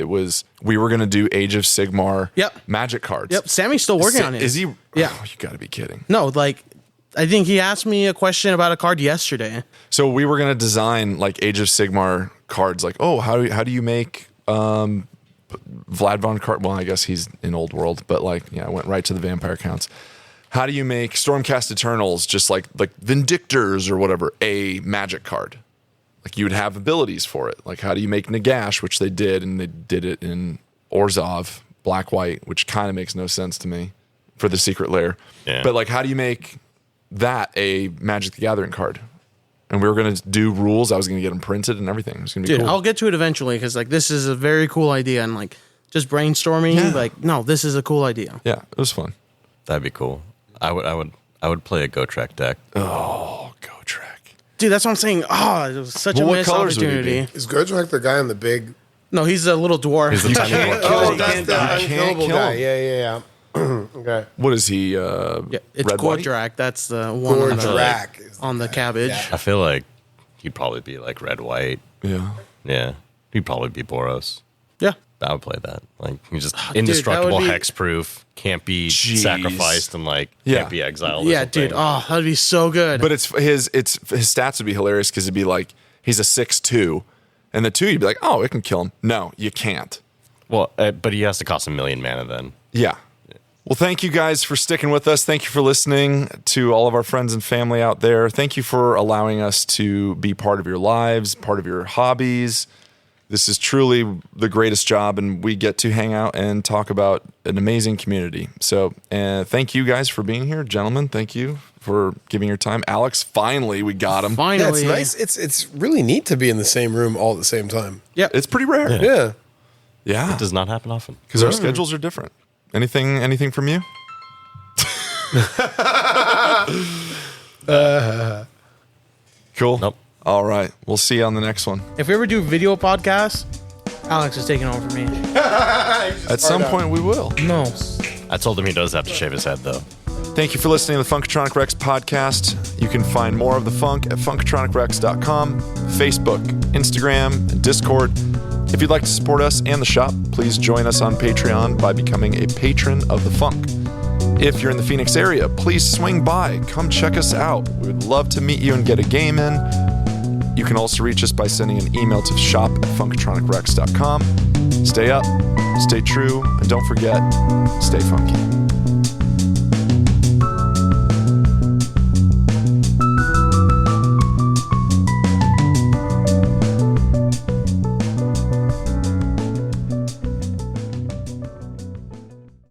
[SPEAKER 2] we were going to do Age of Sigmar Magic cards.
[SPEAKER 3] Yep. Sammy's still working on it.
[SPEAKER 2] Is he?
[SPEAKER 3] Yeah.
[SPEAKER 2] Oh, you got to be kidding.
[SPEAKER 3] No, like I think he asked me a question about a card yesterday.
[SPEAKER 2] So we were going to design like Age of Sigmar cards. Like, oh, how do you make Vlad von card? Well, I guess he's in Old World, but like, yeah, I went right to the vampire counts. How do you make Stormcast Eternals, just like Vindictors or whatever, a magic card? Like you would have abilities for it. Like how do you make Nagash, which they did, and they did it in Orzhov, black-white, which kind of makes no sense to me for the Secret Lair.
[SPEAKER 4] Yeah.
[SPEAKER 2] But like how do you make that a Magic the Gathering card? And we were going to do rules. I was going to get them printed and everything. It was going to be cool.
[SPEAKER 3] I'll get to it eventually because like this is a very cool idea and like just brainstorming. Like no, this is a cool idea.
[SPEAKER 2] Yeah, it was fun.
[SPEAKER 4] That'd be cool. I would play a Gotrek deck.
[SPEAKER 2] Oh, Gotrek.
[SPEAKER 3] Dude, that's what I'm saying. Oh, it was such a missed opportunity.
[SPEAKER 1] Is Gotrek the guy on the big?
[SPEAKER 3] No, he's a little dwarf.
[SPEAKER 4] He's the tiny little kid.
[SPEAKER 1] That's the unkillable guy. Yeah. Okay.
[SPEAKER 2] What is he?
[SPEAKER 3] It's Gordrak. That's the one
[SPEAKER 1] Gordrak
[SPEAKER 3] on the cabbage.
[SPEAKER 4] I feel like he'd probably be like red-white.
[SPEAKER 2] Yeah.
[SPEAKER 4] Yeah. He'd probably be Boros.
[SPEAKER 3] Yeah.
[SPEAKER 4] I would play that. Like he's just indestructible, hex-proof, can't be sacrificed, and like can't be exiled.
[SPEAKER 3] Yeah, dude. Oh, that'd be so good.
[SPEAKER 2] But his stats would be hilarious because it'd be like he's a 6/2, and the 2 you'd be like, oh, it can kill him. No, you can't.
[SPEAKER 4] Well, but he has to cost 1 million mana then.
[SPEAKER 2] Yeah. Well, thank you guys for sticking with us. Thank you for listening to all of our friends and family out there. Thank you for allowing us to be part of your lives, part of your hobbies. This is truly the greatest job, and we get to hang out and talk about an amazing community. So thank you guys for being here. Gentlemen, thank you for giving your time. Alex, finally, we got him.
[SPEAKER 3] Finally.
[SPEAKER 1] Yeah, it's nice. It's really neat to be in the same room all at the same time.
[SPEAKER 2] Yeah, it's pretty rare.
[SPEAKER 1] Yeah.
[SPEAKER 2] Yeah.
[SPEAKER 4] It does not happen often.
[SPEAKER 2] Because our schedules are different. Anything from you? Cool.
[SPEAKER 4] Nope.
[SPEAKER 2] All right. We'll see you on the next one.
[SPEAKER 3] If we ever do video podcasts, Alex is taking over me.
[SPEAKER 2] At some point, we will.
[SPEAKER 3] No.
[SPEAKER 4] I told him he does have to shave his head, though.
[SPEAKER 2] Thank you for listening to the Funkatronic Rex podcast. You can find more of the funk at funkatronicrex.com, Facebook, Instagram, and Discord. If you'd like to support us and the shop, please join us on Patreon by becoming a patron of the funk. If you're in the Phoenix area, please swing by. Come check us out. We would love to meet you and get a game in. You can also reach us by sending an email to shop@funkatronicrex.com. Stay up, stay true, and don't forget, stay funky.